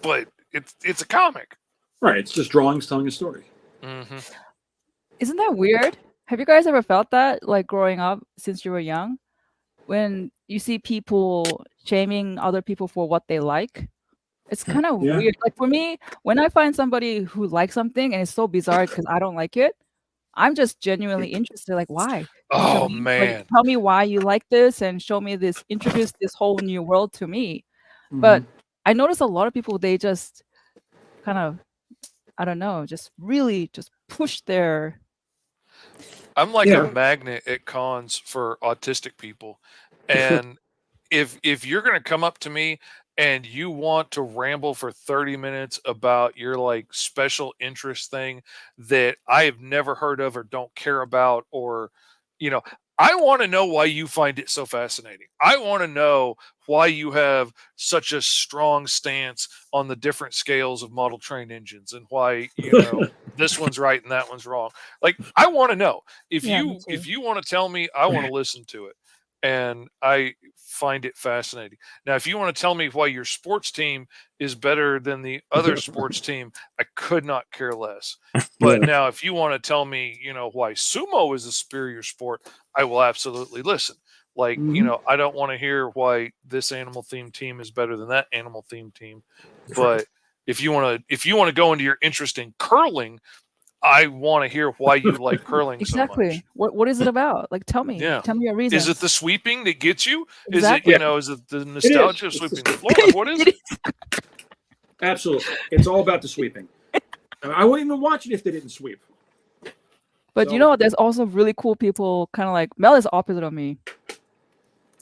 S6: but it's a comic.
S4: Right. It's just drawings telling a story.
S6: Mm-hmm.
S3: Isn't that weird? Have you guys ever felt that, like growing up since you were young, when you see people shaming other people for what they like? It's kind of weird. Like for me, when I find somebody who likes something and it's so bizarre because I don't like it, I'm just genuinely interested. Like, why?
S6: Oh man!
S3: Like, tell me why you like this and show me this. Introduce this whole new world to me. But I notice a lot of people, they just kind of, I don't know, just really just push their.
S6: I'm like a magnet at cons for autistic people, and if you're gonna come up to me and you want to ramble for 30 minutes about your like special interest thing that I have never heard of or don't care about, or, I want to know why you find it so fascinating. I want to know why you have such a strong stance on the different scales of model train engines and why, this one's right and that one's wrong. Like, I want to know. If you want to tell me, I want to listen to it. And I find it fascinating. Now, if you want to tell me why your sports team is better than the other sports team, I could not care less. But now, if you want to tell me, why sumo is a superior sport, I will absolutely listen. Like, I don't want to hear why this animal themed team is better than that animal themed team. But if you want to go into your interest in curling, I want to hear why you like curling so much.
S3: What is it about? Like, tell me.
S6: Yeah.
S3: Tell me your reason.
S6: Is it the sweeping that gets you?
S3: Exactly.
S6: Is it the nostalgia of sweeping the floor? What is it?
S4: Absolutely. It's all about the sweeping. I wouldn't even watch it if they didn't sweep.
S3: But
S4: So,
S3: there's also really cool people, kind of like Mel is opposite of me.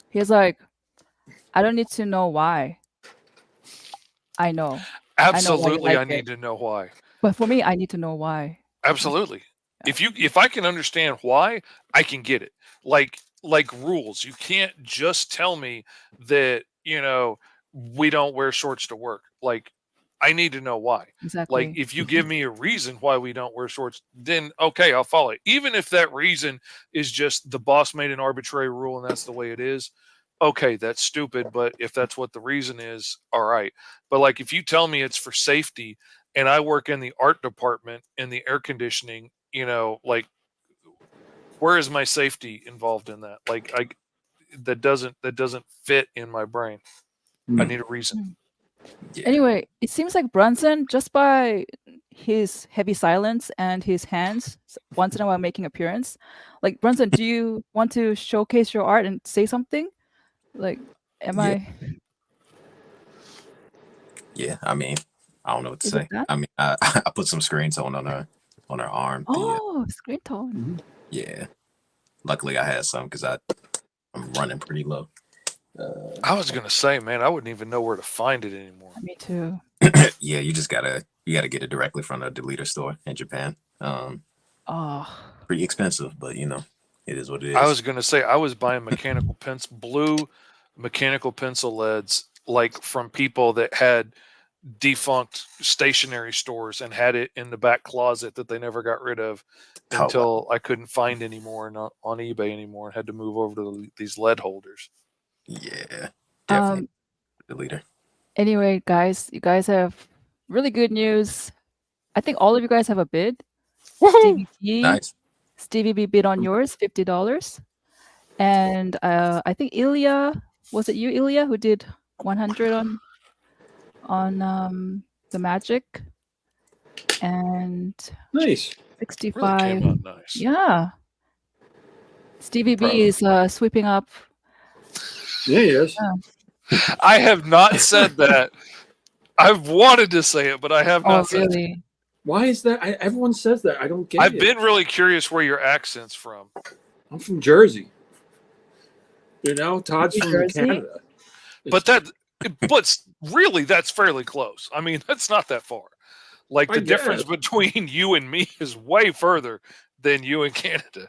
S3: He's like, I don't need to know why. I know.
S6: Absolutely,
S3: I know why you like
S6: need
S3: it.
S6: to know why.
S3: But for me, I need to know why.
S6: Absolutely. If I can understand why, I can get it. Like rules. You can't just tell me that, we don't wear shorts to work. Like, I need to know why. Like,
S3: Exactly.
S6: if you give me a reason why we don't wear shorts, then okay, I'll follow it. Even if that reason is just the boss made an arbitrary rule and that's the way it is. Okay, that's stupid, but if that's what the reason is, all right. But like, if you tell me it's for safety and I work in the art department in the air conditioning, like, where is my safety involved in that? Like, that doesn't fit in my brain. I need a reason.
S5: Yeah.
S3: Anyway, it seems like Brunson, just by his heavy silence and his hands once in a while making appearance, like, Brunson, do you want to showcase your art and say something? Like,
S5: Yeah, I mean, I don't know what to
S3: Is it
S5: say.
S3: that?
S5: I mean, I put some screen tone on her arm.
S3: Oh, screen tone.
S5: Yeah. Luckily, I had some because I'm running pretty low.
S6: I was gonna say, man, I wouldn't even know where to find it anymore.
S3: Me too.
S5: Yeah, you just gotta get it directly from the deleter store in Japan. Pretty expensive, but it is what it is.
S6: I was gonna say I was buying blue mechanical pencil leads, like, from people that had defunct stationery stores and had it in the back closet that they never got rid of until I couldn't find anymore on eBay anymore and had to move over to these lead holders.
S5: Yeah, definitely deleter.
S3: Anyway, guys, you guys have really good news. I think all of you guys have a bid.
S5: Nice.
S3: Stevie B bid on yours, $50. And I think Ilya, was it you, Ilya, who did 100 on the magic? And
S4: nice.
S3: 65.
S6: Really came out nice.
S3: Yeah. Stevie B is sweeping up.
S4: Yeah, he is.
S3: Yeah.
S6: I have not said that. I've wanted to say it, but I have not said it.
S4: Why is that? Everyone says that. I don't get it.
S6: I've been really curious where your accent's from.
S4: I'm from Jersey. Todd's from Canada.
S6: But really, that's fairly close. I mean, that's not that far. Like, the difference between you and me is way further than you and Canada.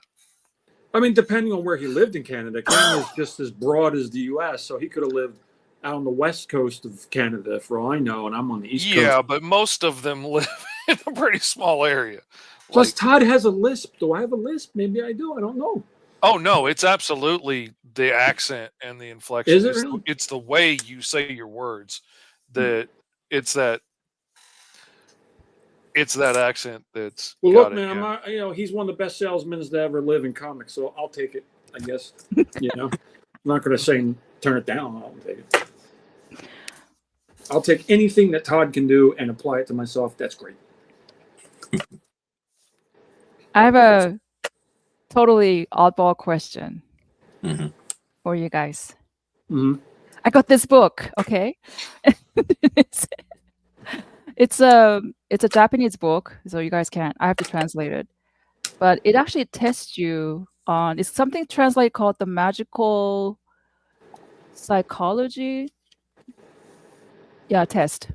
S4: I mean, depending on where he lived in Canada, Canada's just as broad as the U.S., so he could have lived out on the west coast of Canada, for all I know, and I'm on the east coast.
S6: Yeah, but most of them live in a pretty small area.
S4: Plus, Todd has a lisp. Do I have a lisp? Maybe I do. I don't know.
S6: Oh, no, it's absolutely the accent and the inflection.
S4: Is it really?
S6: It's the way you say your words that it's that accent that's.
S4: Well, look, man, I'm not, he's one of the best salesmen to ever live in comics, so I'll take it, I guess. I'm not going to say turn it down. I'll take it. I'll take anything that Todd can do and apply it to myself. That's great.
S3: I have a totally oddball question for you guys. I got this book, okay? It's a Japanese book, so you guys can't. I have to translate it. But it actually tests you on, it's something translated called the magical psychology test.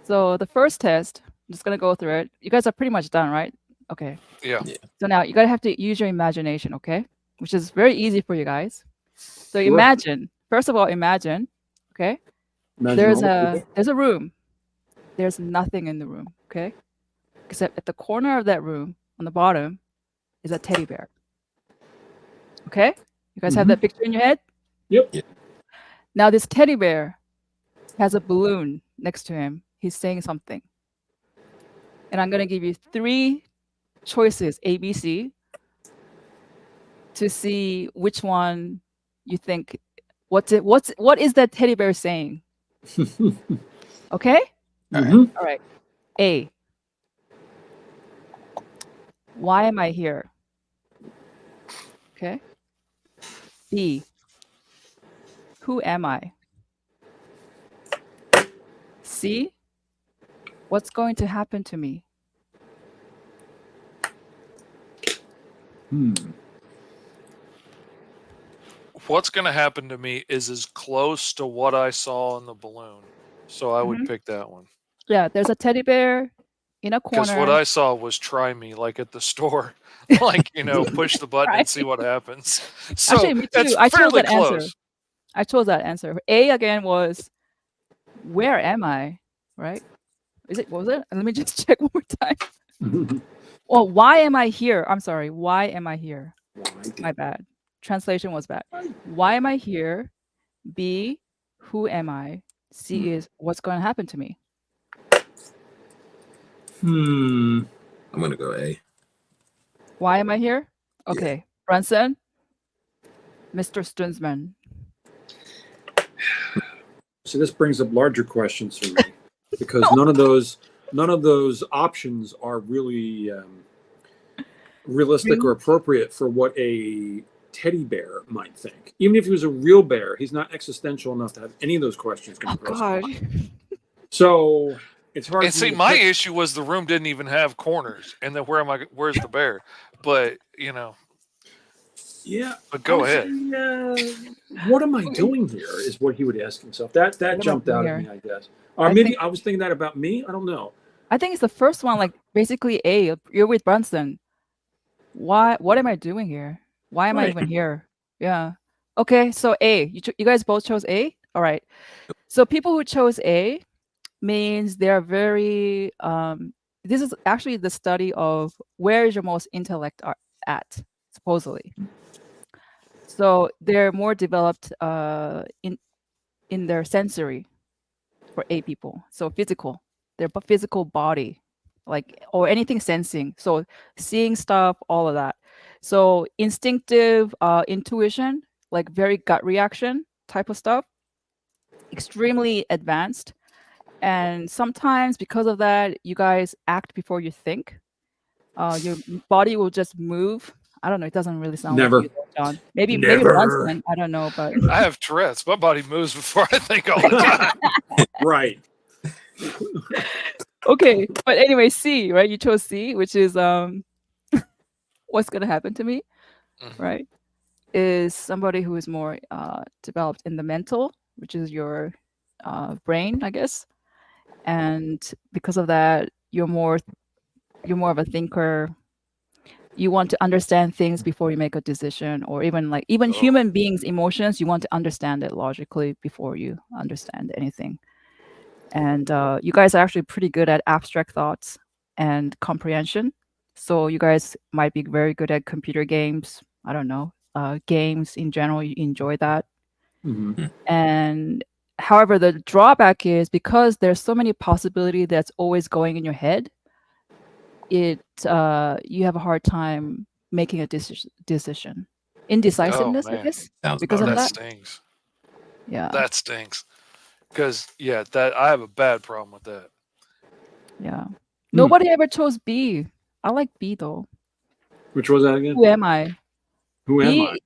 S3: So the first test, I'm just going to go through it. You guys are pretty much done, right? Okay.
S6: Yeah.
S3: So now you gotta have to use your imagination, okay? Which is very easy for you guys. So imagine, first of all, okay? There's a room. There's nothing in the room, okay? Except at the corner of that room, on the bottom, is a teddy bear. Okay? You guys have that picture in your head?
S4: Yep.
S3: Now this teddy bear has a balloon next to him. He's saying something. And I'm gonna give you 3 choices, A, B, C, to see which one you think. What is that teddy bear saying? Okay. All right. A. Why am I here? Okay. B. Who am I? C. What's going to happen to me?
S6: What's going to happen to me is as close to what I saw in the balloon. So I would pick that one.
S3: Yeah, there's a teddy bear in a corner.
S6: Because what I saw was try me, like at the store. Like, push the button and see what happens. So
S3: actually, me too. I chose that answer. I chose that answer. A again was, where am I? Right? Was it? Let me just check one more time. Well, why am I here? I'm sorry. Why am I here? My bad. Translation was bad. Why am I here? B, who am I? C is, what's going to happen to me?
S5: I'm going to go A.
S3: Why am I here? Okay. Yeah. Brunson? Mr. Stunsman.
S4: So this brings up larger questions for me because none of those options are really realistic or appropriate for what a teddy bear might think. Even if he was a real bear, he's not existential enough to have any of those questions come across. So it's hard.
S6: And see, my issue was the room didn't even have corners, and then where's the bear? But
S4: yeah.
S6: But go ahead.
S4: What am I doing here? Is what he would ask himself. That jumped out at me, I guess. Or maybe I was thinking that about me. I don't know.
S3: I think it's the first one, like basically A. You're with Brunson. Why? What am I doing here? Why am I even here? Yeah. Okay. So A. You guys both chose A. All right. So people who chose A means they're very. This is actually the study of where is your most intellect at, supposedly. So they're more developed in their sensory for A people. So physical, their physical body, or anything sensing. So seeing stuff, all of that. So instinctive intuition, like very gut reaction type of stuff, extremely advanced. And sometimes because of that, you guys act before you think. Your body will just move. I don't know. It doesn't really sound
S4: never.
S3: Like you, John. Maybe Brunson. I don't know, but
S6: I have Tourette's. My body moves before I think all the time.
S4: Right.
S3: Okay, but anyway, C, right? You chose C, which is what's gonna happen to me, right? Is somebody who is more developed in the mental, which is your brain, I guess, and because of that, you're more of a thinker. You want to understand things before you make a decision, or even human beings' emotions. You want to understand it logically before you understand anything. And you guys are actually pretty good at abstract thoughts and comprehension. So you guys might be very good at computer games. I don't know, games in general. You enjoy that. And however, the drawback is because there's so many possibilities that's always going in your head. You have a hard time making a decision. Indecisiveness, I guess, because of that.
S6: Stings.
S3: Yeah,
S6: that stings. Because I have a bad problem with that.
S3: Yeah, nobody ever chose B. I like B though.
S4: Which was that again?
S3: Who am I?
S4: Who am I?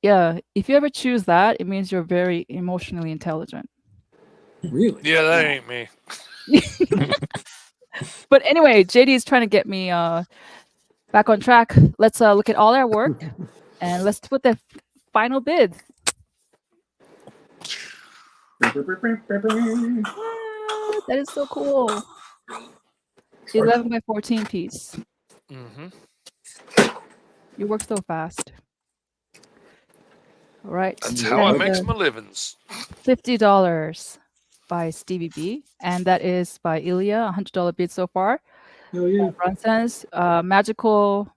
S3: Yeah, if you ever choose that, it means you're very emotionally intelligent.
S4: Really?
S6: Yeah, that ain't me.
S3: But anyway, JD is trying to get me back on track. Let's look at all our work and let's put the final bid. That is so cool. 11 by 14 piece. You work so fast. All right.
S6: That's how I make my livings.
S3: $50 by Stevie B. And that is by Ilya. $100 bid so far.
S4: Oh, yeah.
S3: Brunson's magical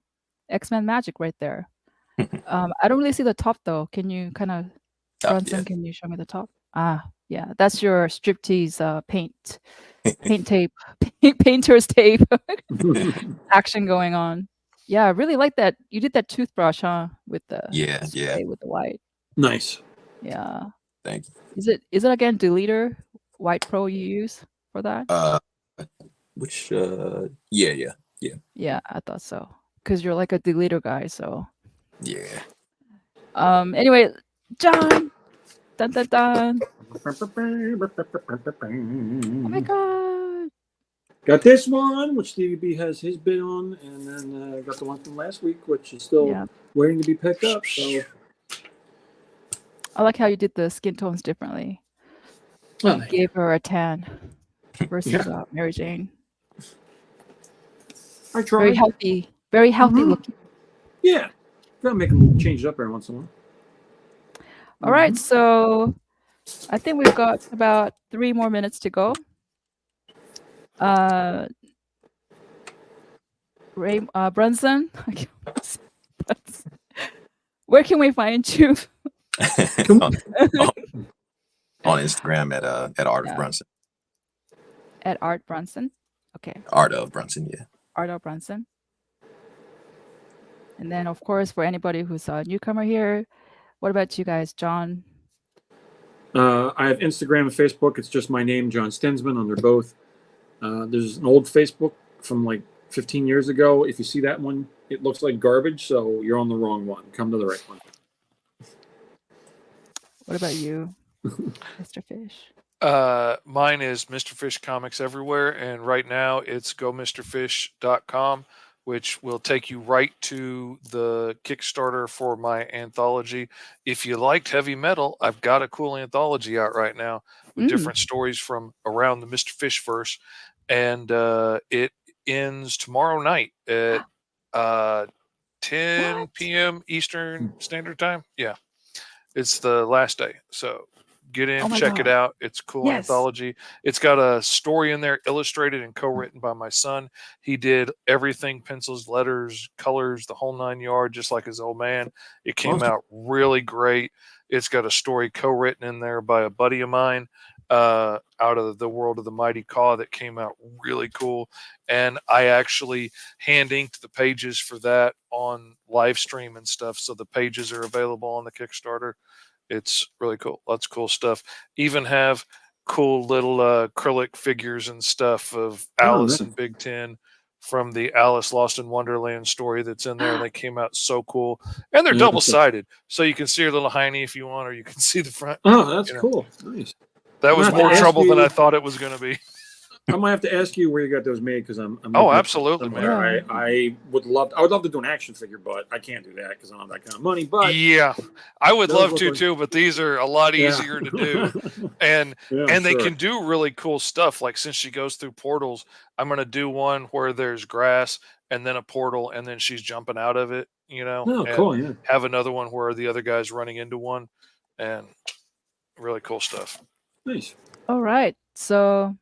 S3: X-Men magic right there. I don't really see the top though. Can you kind of, Brunson, can you show me the top? Yeah, that's your striptease paint tape, painter's tape action going on. Yeah, I really like that. You did that toothbrush, huh? With the with the white.
S4: Nice.
S3: Yeah.
S5: Thank you.
S3: Is it again Deleter White Pro you use for that?
S5: Which yeah.
S3: Yeah, I thought so. Because you're like a Deleter guy, so.
S5: Yeah.
S3: Anyway, John. Dun dun dun. Oh my god.
S4: Got this one, which Stevie B has his bid on, and then got the one from last week, which is still waiting to be picked up. So
S3: I like how you did the skin tones differently.
S4: Oh,
S3: You gave her a tan versus
S4: Yeah.
S3: Mary Jane.
S4: I tried.
S3: Very healthy. Very healthy looking.
S4: Yeah. Gotta make them change it up every once in a while.
S3: All right, so I think we've got about 3 more minutes to go. Brunson, where can we find you?
S5: on Instagram at Art of Brunson.
S3: At Art Brunson. Okay.
S5: Art of Brunson, yeah.
S3: Art of Brunson. And then, of course, for anybody who's a newcomer here, what about you guys, John?
S4: I have Instagram and Facebook. It's just my name, John Stensman, under both. There's an old Facebook from like 15 years ago. If you see that one, it looks like garbage, so you're on the wrong one. Come to the right one.
S3: What about you, Mr. Fish?
S6: Mine is Mr. Fish Comics everywhere, and right now it's gomrfish.com, which will take you right to the Kickstarter for my anthology. If you liked heavy metal, I've got a cool anthology out right now with different stories from around the Mr. Fish verse, and it ends tomorrow night at 10 p.m. Eastern Standard Time. Yeah, it's the last day, so get in, check it out. It's a cool anthology. It's got a story in there, illustrated and co-written by my son. He did everything, pencils, letters, colors, the whole 9 yards, just like his old man. It came out really great. It's got a story co-written in there by a buddy of mine out of the World of the Mighty Caw that came out really cool. And I actually hand inked the pages for that on live stream and stuff. So the pages are available on the Kickstarter. It's really cool. Lots of cool stuff. Even have cool little acrylic figures and stuff of Alice and Big Ten from the Alice Lost in Wonderland story that's in there. And they came out so cool. And they're double-sided. So you can see her little hiney if you want, or you can see the front.
S4: Oh, that's cool. Nice.
S6: That was more trouble than I thought it was going to be.
S4: I might have to ask you where you got those made, because I'm
S6: absolutely, man.
S4: I would love to do an action figure, but I can't do that because I don't have that kind of money. But
S6: yeah, I would love to too, but these are a lot easier to do, and they can do really cool stuff. Like, since she goes through portals, I'm going to do one where there's grass and then a portal, and then she's jumping out of it.
S4: Cool. Yeah.
S6: Have another one where the other guy's running into one, and really cool stuff.
S4: Nice.
S3: All right, so.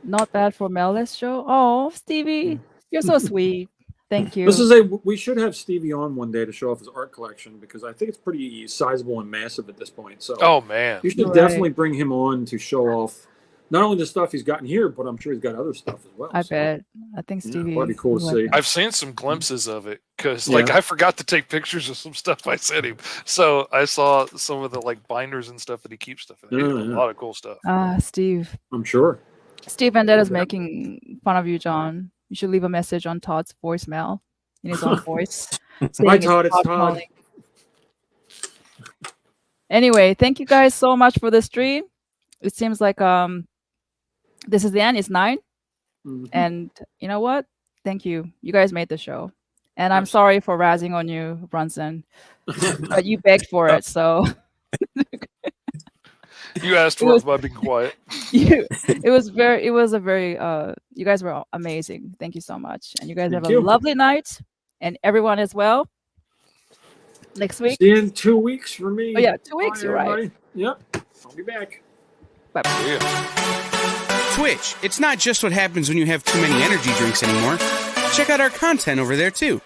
S3: Not bad for Mel's show. Oh, Stevie, you're so sweet. Thank you.
S4: We should have Stevie on one day to show off his art collection, because I think it's pretty sizable and massive at this point. So,
S6: oh man,
S4: you should definitely bring him on to show off not only the stuff he's gotten here, but I'm sure he's got other stuff as well.
S3: I bet. I think Stevie.
S4: That'd be cool to see.
S6: I've seen some glimpses of it, because I forgot to take pictures of some stuff I sent him. So I saw some of the binders and stuff that he keeps stuff in. A lot of cool stuff.
S3: Steve.
S4: I'm sure.
S3: Steve Vendetta's making fun of you, John. You should leave a message on Todd's voicemail in his own voice.
S4: Hi, Todd. It's Todd.
S3: Anyway, thank you guys so much for the stream. It seems like this is the end. It's 9. And you know what? Thank you. You guys made the show. And I'm sorry for razzing on you, Brunson. But you begged for it, so...
S6: You asked for it by being quiet.
S3: It was a very you guys were amazing. Thank you so much. And you guys have a lovely night. And everyone as well. Next week.
S4: See you in 2 weeks for me.
S3: Oh yeah, 2 weeks, you're right.
S4: Yep. I'll be back.
S3: Bye.
S8: Twitch. It's not just what happens when you have too many energy drinks anymore. Check out our content over there too.